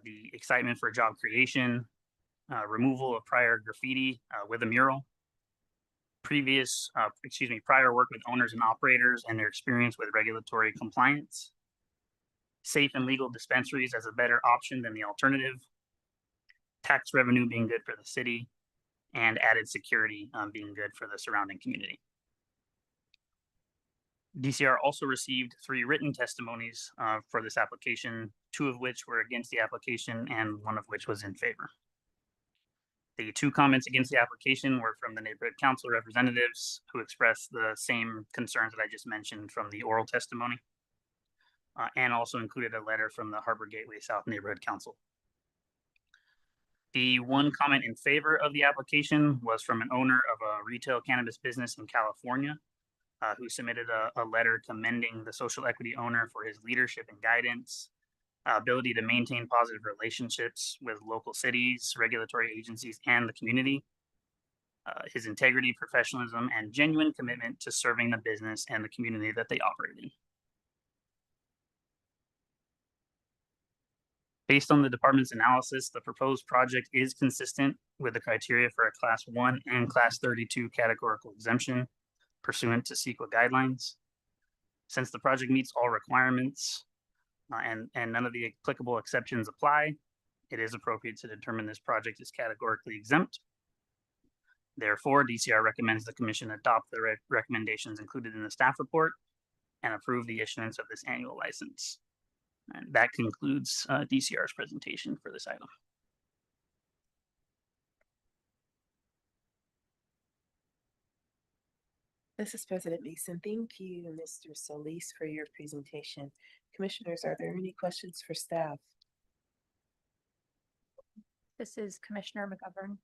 the excitement for job creation, removal of prior graffiti with a mural, prior work with owners and operators and their experience with regulatory compliance, safe and legal dispensaries as a better option than the alternative, tax revenue being good for the city, and added security being good for the surrounding community. DCR also received 3 written testimonies for this application, 2 of which were against the application and 1 of which was in favor. The 2 comments against the application were from the neighborhood council representatives who expressed the same concerns that I just mentioned from the oral testimony, and also included a letter from the Harbor Gateway South Neighborhood Council. The 1 comment in favor of the application was from an owner of a retail cannabis business in California, who submitted a letter commending the social equity owner for his leadership and guidance, ability to maintain positive relationships with local cities, regulatory agencies, and the community, his integrity, professionalism, and genuine commitment to serving the business and the community that they operate in. Based on the department's analysis, the proposed project is consistent with the criteria for a Class 1 and Class 32 categorical exemption pursuant to CEQA guidelines. Since the project meets all requirements and none of the applicable exceptions apply, it is appropriate to determine this project is categorically exempt. Therefore, DCR recommends the commission adopt the recommendations included in the staff report and approve the issuance of this annual license. And that concludes DCR's presentation for this item. This is President Mason. Thank you, Mr. Solis, for your presentation. Commissioners, are there any questions for staff? This is Commissioner McGovern.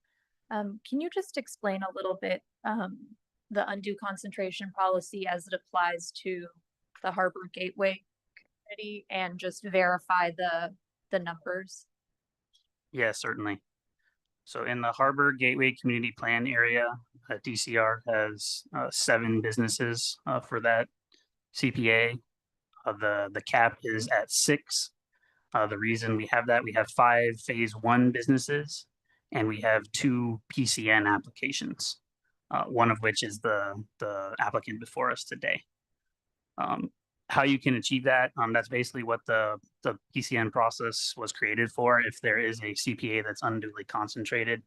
Can you just explain a little bit the undue concentration policy as it applies to the Harbor Gateway community and just verify the numbers? Yes, certainly. So in the Harbor Gateway Community Plan area, DCR has 7 businesses for that CPA. The cap is at 6. The reason we have that, we have 5 phase 1 businesses and we have 2 PCN applications, one of which is the applicant before us today. How you can achieve that, that's basically what the PCN process was created for. If there is a CPA that's unduly concentrated,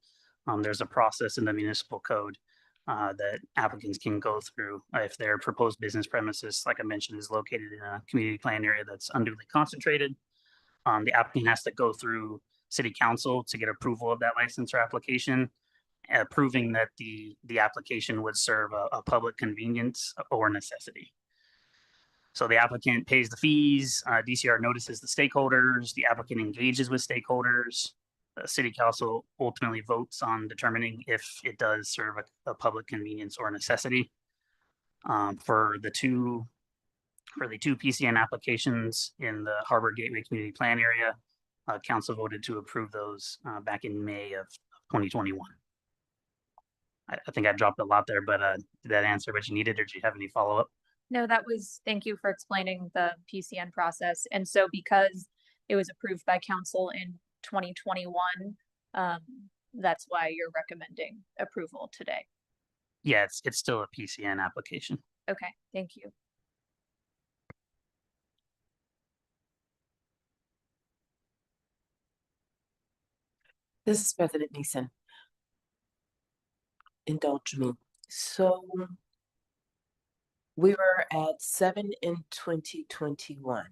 there's a process in the municipal code that applicants can go through if their proposed business premises, like I mentioned, is located in a community plan area that's unduly concentrated. The applicant has to go through city council to get approval of that license or application, proving that the application would serve a public convenience or necessity. So the applicant pays the fees, DCR notices the stakeholders, the applicant engages with stakeholders. The city council ultimately votes on determining if it does serve a public convenience or necessity. For the two PCN applications in the Harbor Gateway Community Plan area, council voted to approve those back in May of 2021. I think I dropped a lot there, but did that answer what you needed, or do you have any follow-up? No, thank you for explaining the PCN process. And so because it was approved by council in 2021, that's why you're recommending approval today. Yeah, it's still a PCN application. Okay, thank you. This is President Neeson. Indulge me. So we were at 7 in 2021,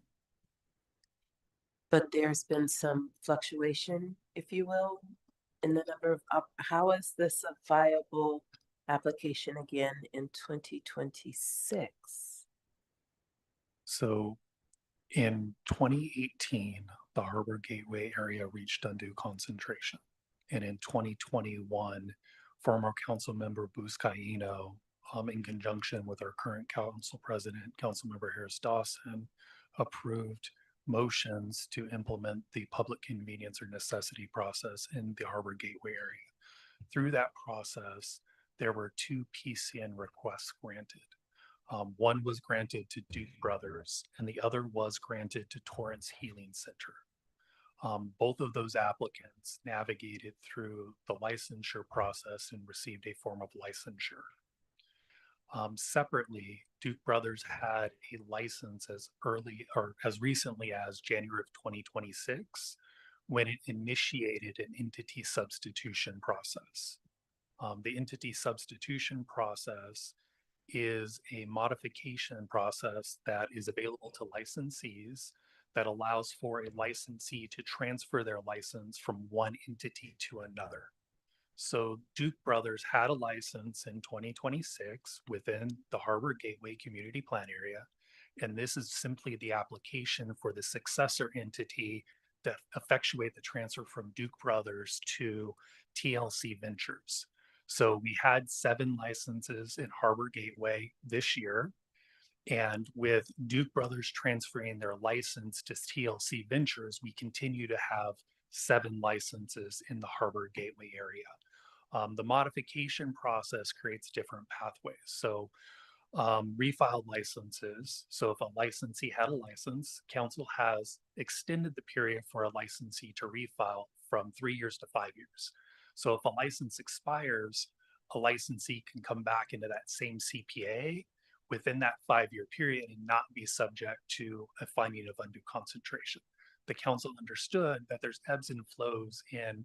but there's been some fluctuation, if you will, in the number of, how is this a viable application again in 2026? So in 2018, the Harbor Gateway area reached undue concentration. And in 2021, former council member Buscaino, in conjunction with our current council president, Councilmember Harris Dawson, approved motions to implement the public convenience or necessity process in the Harbor Gateway area. Through that process, there were 2 PCN requests granted. One was granted to Duke Brothers, and the other was granted to Torrance Healing Center. Both of those applicants navigated through the licensure process and received a form of licensure. Separately, Duke Brothers had a license as recently as January of 2026, when it initiated an entity substitution process. The entity substitution process is a modification process that is available to licensees that allows for a licensee to transfer their license from one entity to another. So Duke Brothers had a license in 2026 within the Harbor Gateway Community Plan area, and this is simply the application for the successor entity to effectuate the transfer from Duke Brothers to TLC Ventures. So we had 7 licenses in Harbor Gateway this year, and with Duke Brothers transferring their license to TLC Ventures, we continue to have 7 licenses in the Harbor Gateway area. The modification process creates different pathways. So refiled licenses. So if a licensee had a license, council has extended the period for a licensee to refile from 3 years to 5 years. So if a license expires, a licensee can come back into that same CPA within that 5-year period and not be subject to a finding of undue concentration. The council understood that there's ebbs and flows in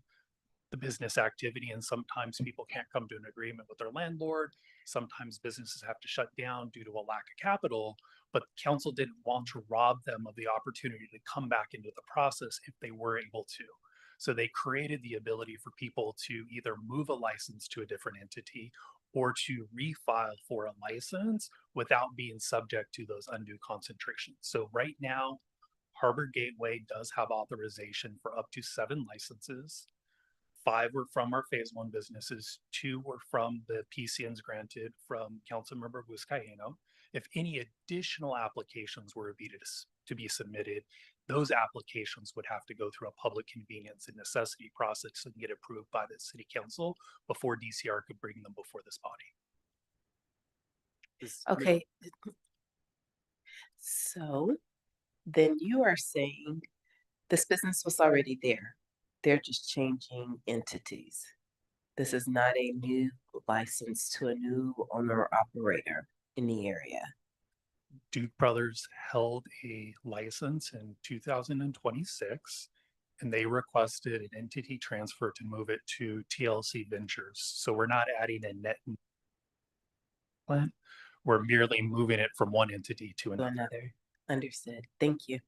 the business activity, and sometimes people can't come to an agreement with their landlord. Sometimes businesses have to shut down due to a lack of capital, but council didn't want to rob them of the opportunity to come back into the process if they were able to. So they created the ability for people to either move a license to a different entity or to refile for a license without being subject to those undue concentrations. So right now, Harbor Gateway does have authorization for up to 7 licenses. 5 were from our phase 1 businesses, 2 were from the PCNs granted from Councilmember Buscaino. If any additional applications were to be submitted, those applications would have to go through a public convenience and necessity process and get approved by the city council before DCR could bring them before this body. Okay. So then you are saying this business was already there. They're just changing entities. This is not a new license to a new owner or operator in the area. Duke Brothers held a license in 2026, and they requested an entity transfer to move it to TLC Ventures. So we're not adding a net plant. We're merely moving it from one entity to To another. another. Understood. Thank you.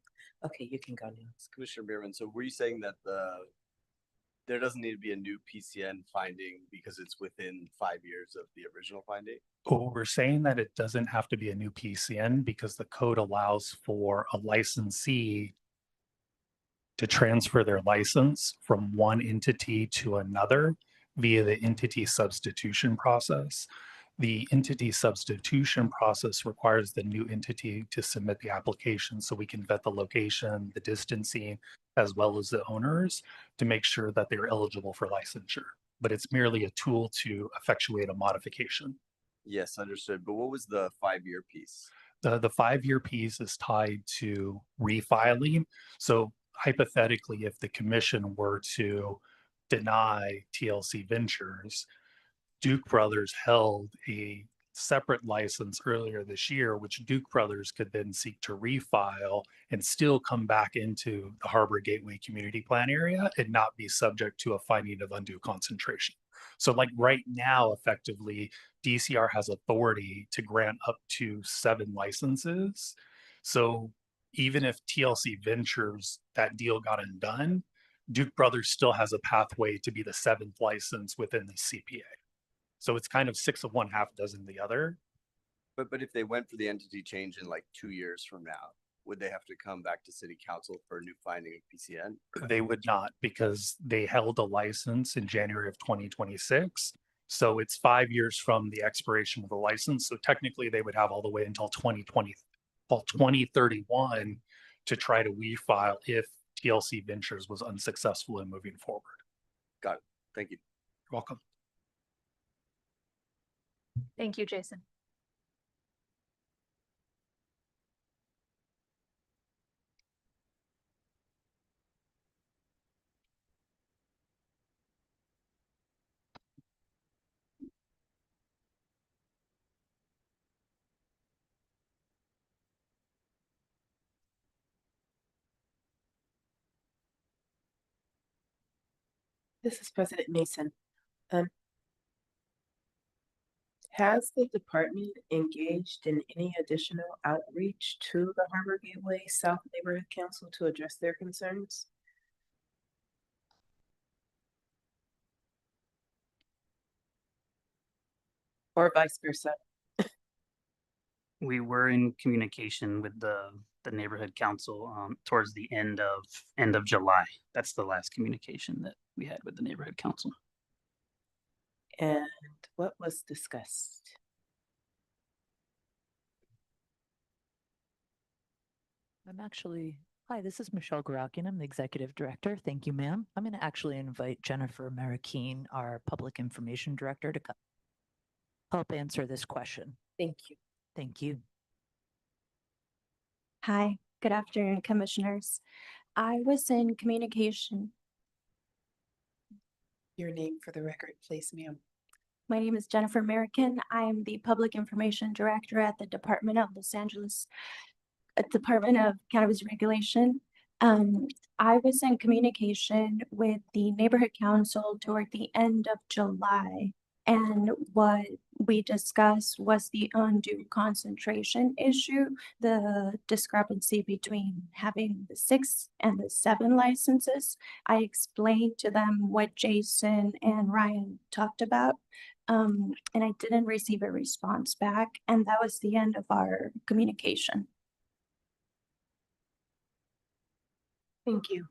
Okay, you can go now. Commissioner Bierman, so were you saying that there doesn't need to be a new PCN finding because it's within 5 years of the original finding? Oh, we're saying that it doesn't have to be a new PCN because the code allows for a licensee to transfer their license from one entity to another via the entity substitution process. The entity substitution process requires the new entity to submit the application so we can vet the location, the distancing, as well as the owners to make sure that they're eligible for licensure. But it's merely a tool to effectuate a modification. Yes, understood. But what was the 5-year piece? The 5-year piece is tied to refiling. So hypothetically, if the commission were to deny TLC Ventures, Duke Brothers held a separate license earlier this year, which Duke Brothers could then seek to refile and still come back into the Harbor Gateway Community Plan area and not be subject to a finding of undue concentration. So like right now, effectively, DCR has authority to grant up to 7 licenses. So even if TLC Ventures, that deal got undone, Duke Brothers still has a pathway to be the 7th license within the CPA. So it's kind of 6 of one, half dozen the other. But if they went for the entity change in like 2 years from now, would they have to come back to city council for a new finding of PCN? They would not because they held a license in January of 2026. So it's 5 years from the expiration of the license. So technically they would have all the way until 2031 to try to refile if TLC Ventures was unsuccessful in moving forward. Got it. Thank you. You're welcome. Thank you, Jason. This is President Mason. Has the department engaged in any additional outreach to the Harbor Gateway South Neighborhood Council to address their concerns? Or vice versa? We were in communication with the neighborhood council towards the end of July. That's the last communication that we had with the neighborhood council. And what was discussed? Hi, this is Michelle Garakian. I'm the executive director. Thank you, ma'am. I'm going to actually invite Jennifer Marroquin, our public information director, to help answer this question. Thank you. Thank you. Hi, good afternoon, commissioners. I was in communication. Your name for the record, please, ma'am. My name is Jennifer American. I am the Public Information Director at the Department of Los Angeles, Department of Cannabis Regulation. I was in communication with the Neighborhood Council toward the end of July. And what we discussed was the undue concentration issue, the discrepancy between having the 6 and the 7 licenses. I explained to them what Jason and Ryan talked about, and I didn't receive a response back. And that was the end of our communication. Thank you.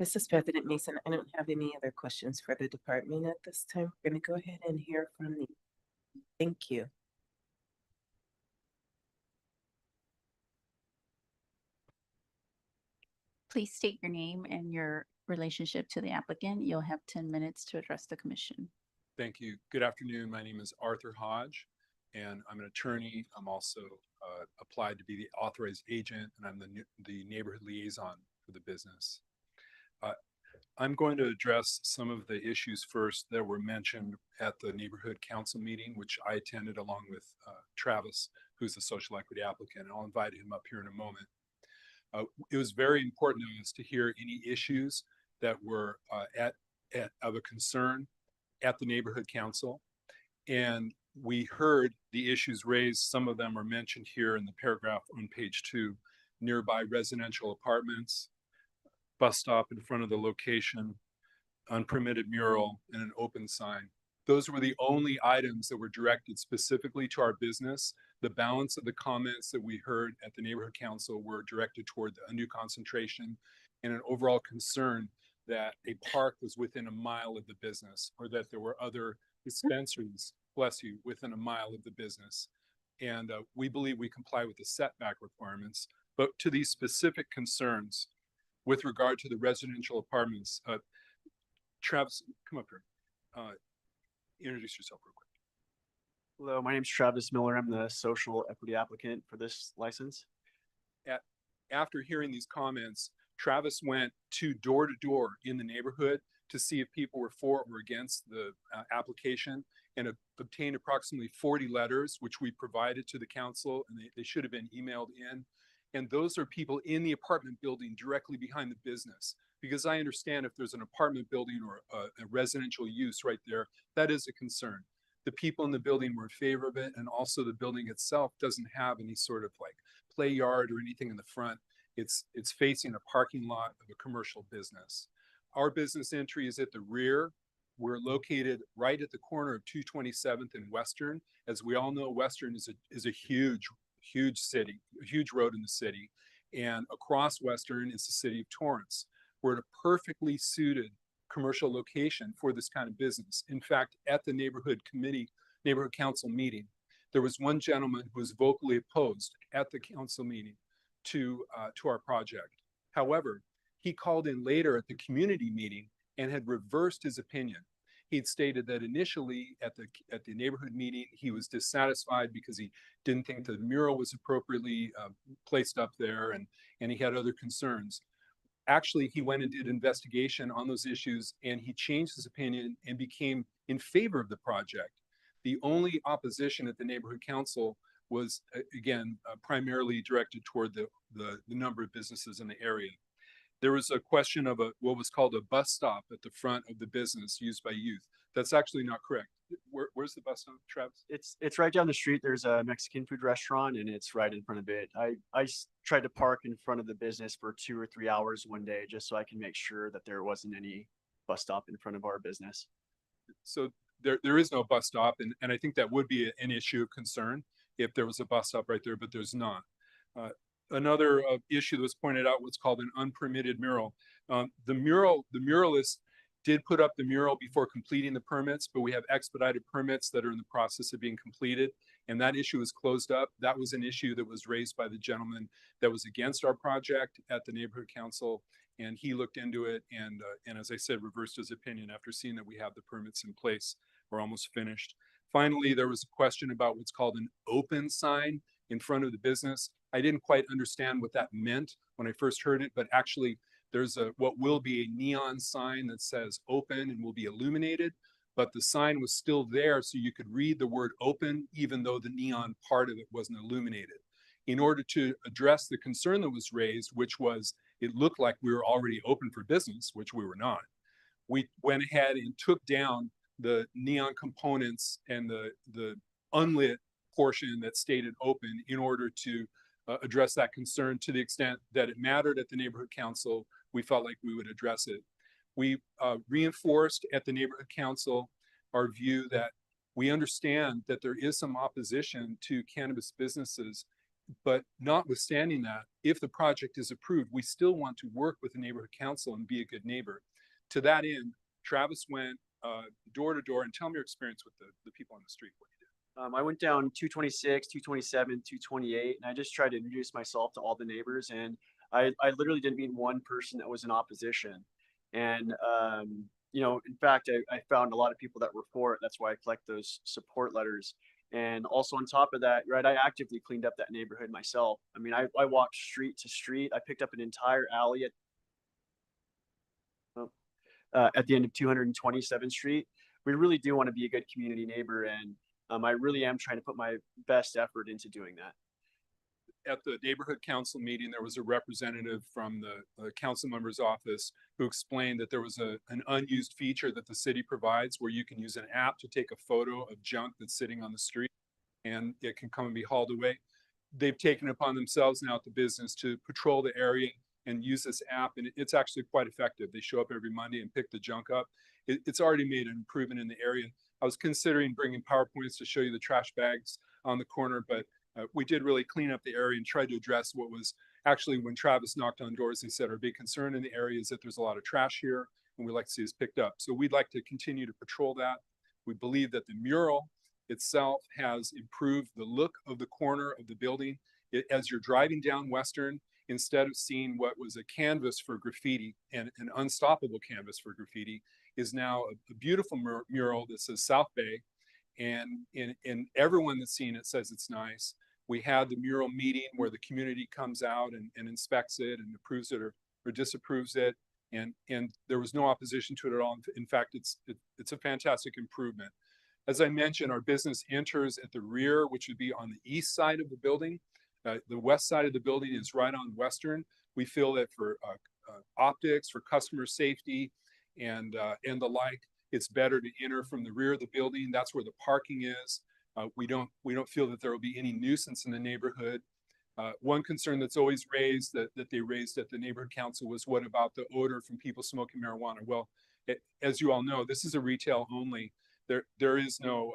Mrs. President Mason, I don't have any other questions for the department at this time. We're gonna go ahead and hear from the, thank you. Please state your name and your relationship to the applicant. You'll have 10 minutes to address the commission. Thank you. Good afternoon. My name is Arthur Hodge, and I'm an attorney. I'm also applied to be the authorized agent, and I'm the neighborhood liaison for the business. I'm going to address some of the issues first that were mentioned at the neighborhood council meeting, which I attended along with Travis, who's the social equity applicant, and I'll invite him up here in a moment. It was very important to us to hear any issues that were of a concern at the neighborhood council. And we heard the issues raised. Some of them are mentioned here in the paragraph on page 2, nearby residential apartments, bus stop in front of the location, unpermitted mural, and an open sign. Those were the only items that were directed specifically to our business. The balance of the comments that we heard at the neighborhood council were directed toward the undue concentration and an overall concern that a park was within a mile of the business, or that there were other dispensaries, bless you, within a mile of the business. And we believe we comply with the setback requirements. But to these specific concerns with regard to the residential apartments, Travis, come up here. Introduce yourself real quick. Hello, my name is Travis Miller. I'm the social equity applicant for this license. After hearing these comments, Travis went door to door in the neighborhood to see if people were for or against the application, and obtained approximately 40 letters, which we provided to the council, and they should have been emailed in. And those are people in the apartment building directly behind the business. Because I understand if there's an apartment building or a residential use right there, that is a concern. The people in the building were in favor of it, and also the building itself doesn't have any sort of like play yard or anything in the front. It's facing a parking lot of a commercial business. Our business entry is at the rear. We're located right at the corner of 227th and Western. As we all know, Western is a huge city, a huge road in the city. And across Western is the city of Torrance. We're at a perfectly suited commercial location for this kind of business. In fact, at the neighborhood council meeting, there was one gentleman who was vocally opposed at the council meeting to our project. However, he called in later at the community meeting and had reversed his opinion. He'd stated that initially at the neighborhood meeting, he was dissatisfied because he didn't think the mural was appropriately placed up there, and he had other concerns. Actually, he went and did investigation on those issues, and he changed his opinion and became in favor of the project. The only opposition at the neighborhood council was, again, primarily directed toward the number of businesses in the area. There was a question of what was called a bus stop at the front of the business used by youth. That's actually not correct. Where's the bus stop, Travis? It's right down the street. There's a Mexican food restaurant, and it's right in front of it. I tried to park in front of the business for 2 or 3 hours one day just so I can make sure that there wasn't any bus stop in front of our business. So there is no bus stop, and I think that would be an issue of concern if there was a bus stop right there, but there's not. Another issue that was pointed out was called an unpermitted mural. The muralist did put up the mural before completing the permits, but we have expedited permits that are in the process of being completed, and that issue is closed up. That was an issue that was raised by the gentleman that was against our project at the neighborhood council, and he looked into it and as I said, reversed his opinion after seeing that we have the permits in place. We're almost finished. Finally, there was a question about what's called an open sign in front of the business. I didn't quite understand what that meant when I first heard it, but actually there's what will be a neon sign that says open and will be illuminated, but the sign was still there so you could read the word open even though the neon part of it wasn't illuminated. In order to address the concern that was raised, which was it looked like we were already open for business, which we were not, we went ahead and took down the neon components and the unlit portion that stated open in order to address that concern. To the extent that it mattered at the neighborhood council, we felt like we would address it. We reinforced at the neighborhood council our view that we understand that there is some opposition to cannabis businesses But notwithstanding that, if the project is approved, we still want to work with the neighborhood council and be a good neighbor. To that end, Travis went door to door, and tell me your experience with the people on the street. What you did. I went down 226, 227, 228, and I just tried to introduce myself to all the neighbors. And I literally didn't meet one person that was in opposition. And, you know, in fact, I found a lot of people that were for it. That's why I collect those support letters. And also on top of that, right, I actively cleaned up that neighborhood myself. I mean, I walked street to street. I picked up an entire alley at the end of 227th Street. We really do want to be a good community neighbor, and I really am trying to put my best effort into doing that. At the neighborhood council meeting, there was a representative from the council member's office who explained that there was an unused feature that the city provides where you can use an app to take a photo of junk that's sitting on the street and it can come and be hauled away. They've taken it upon themselves now at the business to patrol the area and use this app, and it's actually quite effective. They show up every Monday and pick the junk up. It's already made an improvement in the area. I was considering bringing PowerPoints to show you the trash bags on the corner, but we did really clean up the area and tried to address what was actually, when Travis knocked on doors, they said our big concern in the area is that there's a lot of trash here and we'd like to see this picked up. So we'd like to continue to patrol that. We believe that the mural itself has improved the look of the corner of the building. As you're driving down Western, instead of seeing what was a canvas for graffiti and an unstoppable canvas for graffiti, is now a beautiful mural that says South Bay. And everyone that's seen it says it's nice. We had the mural meeting where the community comes out and inspects it and approves it or disapproves it. And there was no opposition to it at all. In fact, it's a fantastic improvement. As I mentioned, our business enters at the rear, which would be on the east side of the building. The west side of the building is right on Western. We feel that for optics, for customer safety, and the like, it's better to enter from the rear of the building. That's where the parking is. We don't feel that there will be any nuisance in the neighborhood. One concern that's always raised that they raised at the neighborhood council was, what about the odor from people smoking marijuana? Well, as you all know, this is a retail only. There's no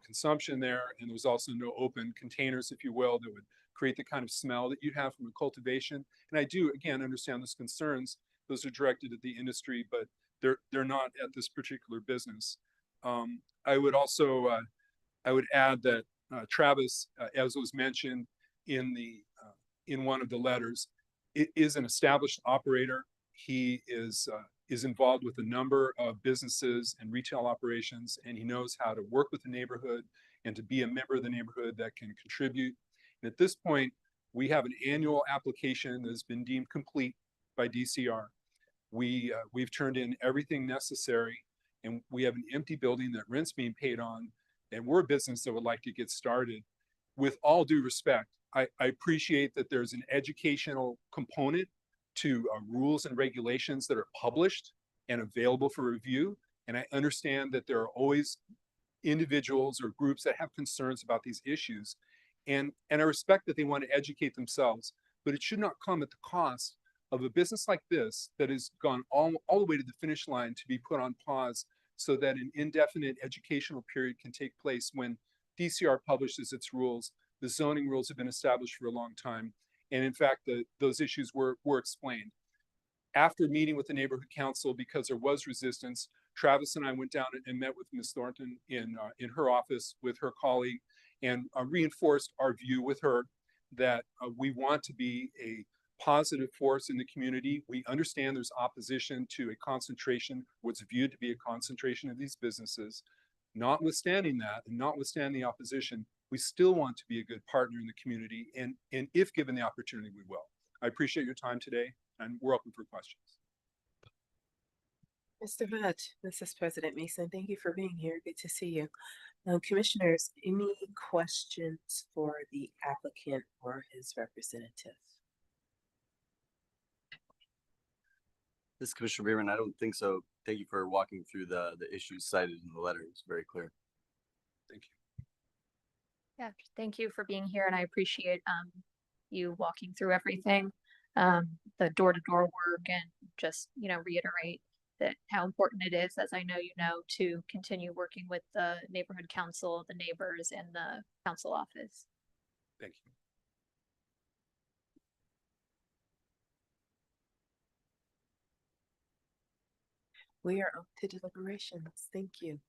consumption there, and there's also no open containers, if you will, that would create the kind of smell that you'd have from a cultivation. And I do, again, understand those concerns. Those are directed at the industry, but they're not at this particular business. I would also I would add that Travis, as was mentioned in one of the letters, is an established operator. He is involved with a number of businesses and retail operations, and he knows how to work with the neighborhood and to be a member of the neighborhood that can contribute. And at this point, we have an annual application that has been deemed complete by DCR. We've turned in everything necessary, and we have an empty building that rent's being paid on, and we're a business that would like to get started. With all due respect, I appreciate that there's an educational component to rules and regulations that are published and available for review. And I understand that there are always individuals or groups that have concerns about these issues. And I respect that they want to educate themselves, but it should not come at the cost of a business like this that has gone all the way to the finish line to be put on pause so that an indefinite educational period can take place when DCR publishes its rules. The zoning rules have been established for a long time. And in fact, those issues were explained. After meeting with the neighborhood council, because there was resistance, Travis and I went down and met with Ms. Thornton in her office with her colleague and reinforced our view with her that we want to be a positive force in the community. We understand there's opposition to a concentration, what's viewed to be a concentration of these businesses. Notwithstanding that, and notwithstanding the opposition, we still want to be a good partner in the community, and if given the opportunity, we will. I appreciate your time today, and we're open for questions. Mr. Hutt, this is President Mason. Thank you for being here. Good to see you. Commissioners, any questions for the applicant or his representative? This is Commissioner Bierman. I don't think so. Thank you for walking through the issues cited in the letter. It's very clear. Thank you. Yeah, thank you for being here, and I appreciate you walking through everything, the door-to-door work, and just, you know, reiterate that how important it is, as I know you know, to continue working with the neighborhood council, the neighbors, and the council office. Thank you. We are up to deliberations. Thank you.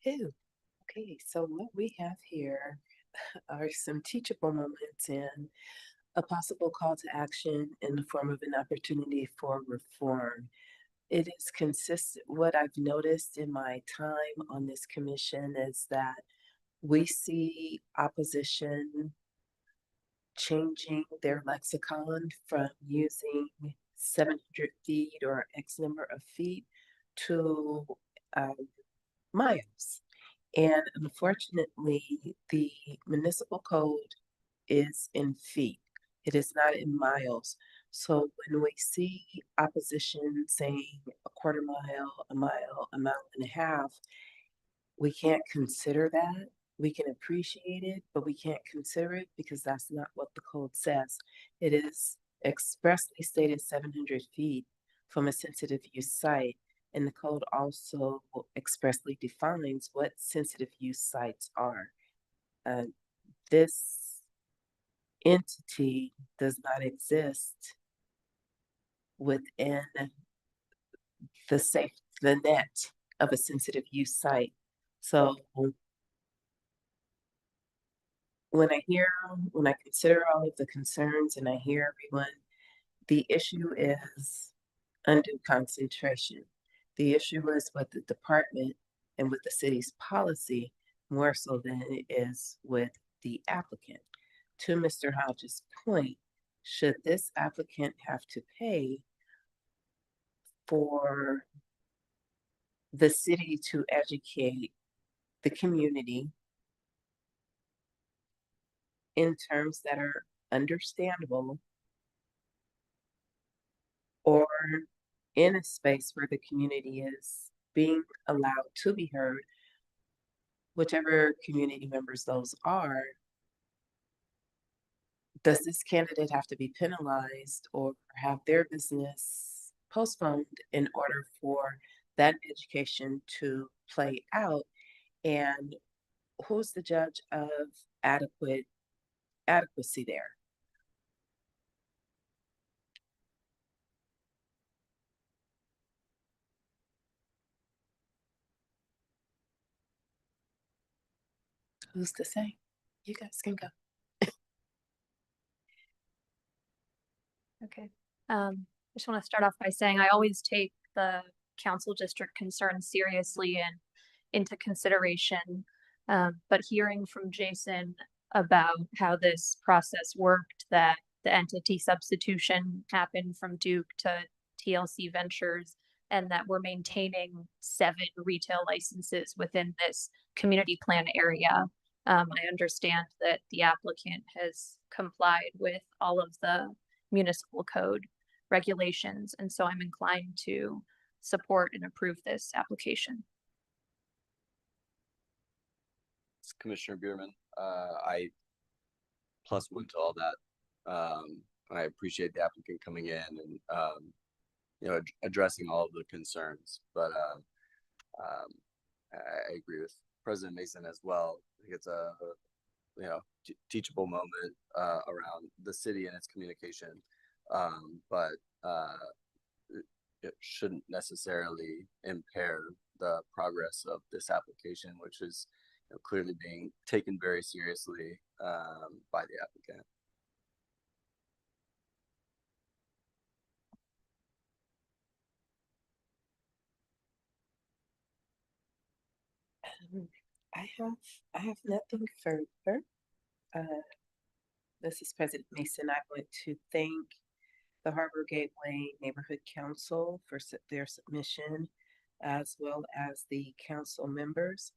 Ew. Okay, so what we have here are some teachable moments and a possible call to action in the form of an opportunity for reform. It is consistent. What I've noticed in my time on this commission is that we see opposition changing their lexicon from using 700 feet or X number of feet to um, miles. And unfortunately, the municipal code is in feet. It is not in miles. So when we see opposition saying a quarter mile, a mile and a half, we can't consider that. We can appreciate it, but we can't consider it because that's not what the code says. It is expressly stated 700 feet from a sensitive use site, and the code also expressly defines what sensitive use sites are. This entity does not exist within the net of a sensitive use site. So when I consider all of the concerns and I hear everyone, the issue is undue concentration. The issue is with the department and with the city's policy more so than it is with the applicant. To Mr. Hodges' point, should this applicant have to pay for the city to educate the community in terms that are understandable, or in a space where the community is being allowed to be heard, whichever community members those are? Does this candidate have to be penalized or have their business postponed in order for that education to play out? And who's the judge of adequacy there? Who's to say? You guys can go. Okay. I just want to start off by saying I always take the council district concerns seriously and into consideration. But hearing from Jason about how this process worked, that the entity substitution happened from Duke to TLC Ventures, and that we're maintaining 7 retail licenses within this community plan area. I understand that the applicant has complied with all of the municipal code regulations, and so I'm inclined to support and approve this application. Commissioner Bierman, I +1 to all that. I appreciate the applicant coming in and addressing all of the concerns. But I agree with President Mason as well. I think it's a teachable moment around the city and its communication, but it shouldn't necessarily impair the progress of this application, which is clearly being taken very seriously by the applicant. I have nothing further. This is President Mason. I want to thank the Harbor Gateway Neighborhood Council for their submission, as well as the council members.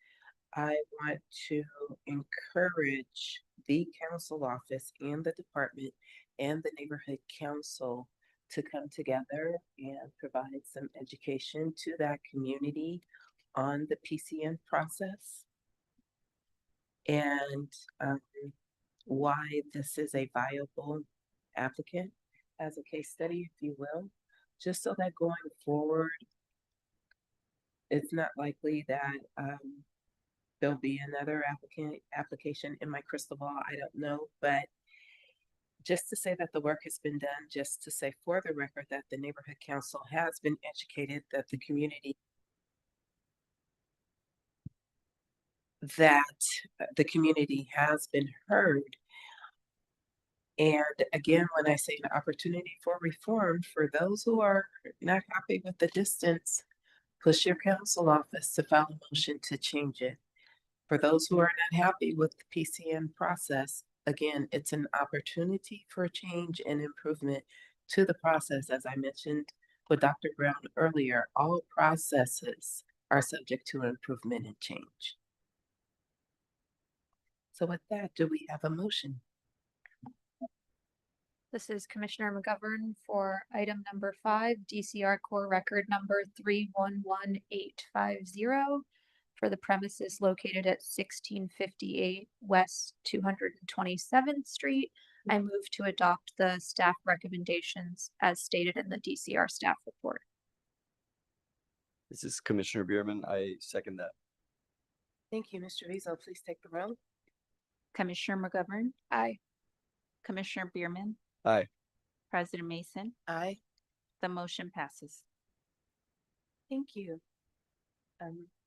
I want to encourage the council office and the department and the neighborhood council to come together and provide some education to that community on the PCN process and why this is a viable applicant as a case study, if you will, just so that going forward, it's not likely that there'll be another application in my crystal ball. I don't know, but Just to say that the work has been done, just to say for the record that the neighborhood council has been educated, that the community has been heard. And again, when I say an opportunity for reform, for those who are not happy with the distance, push your council office to file a motion to change it. For those who are not happy with the PCN process, again, it's an opportunity for change and improvement to the process. As I mentioned with Dr. Brown earlier, all processes are subject to improvement and change. So with that, do we have a motion? This is Commissioner McGovern for item number 5, DCR core record number 311850 for the premises located at 1658 West 227th Street. I move to adopt the staff recommendations as stated in the DCR staff report. This is Commissioner Bierman. I second that. Thank you, Mr. Rizzo. Please take the roll. Commissioner McGovern, Aye. Commissioner Bierman, Aye. President Mason, Aye. the motion passes. Thank you.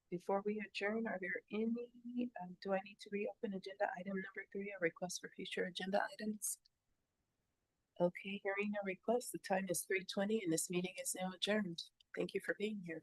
Before we adjourn, are there any, do I need to reopen agenda item number 3, a request for future agenda items? Okay, hearing no request, the time is 3:20 and this meeting is now adjourned. Thank you for being here.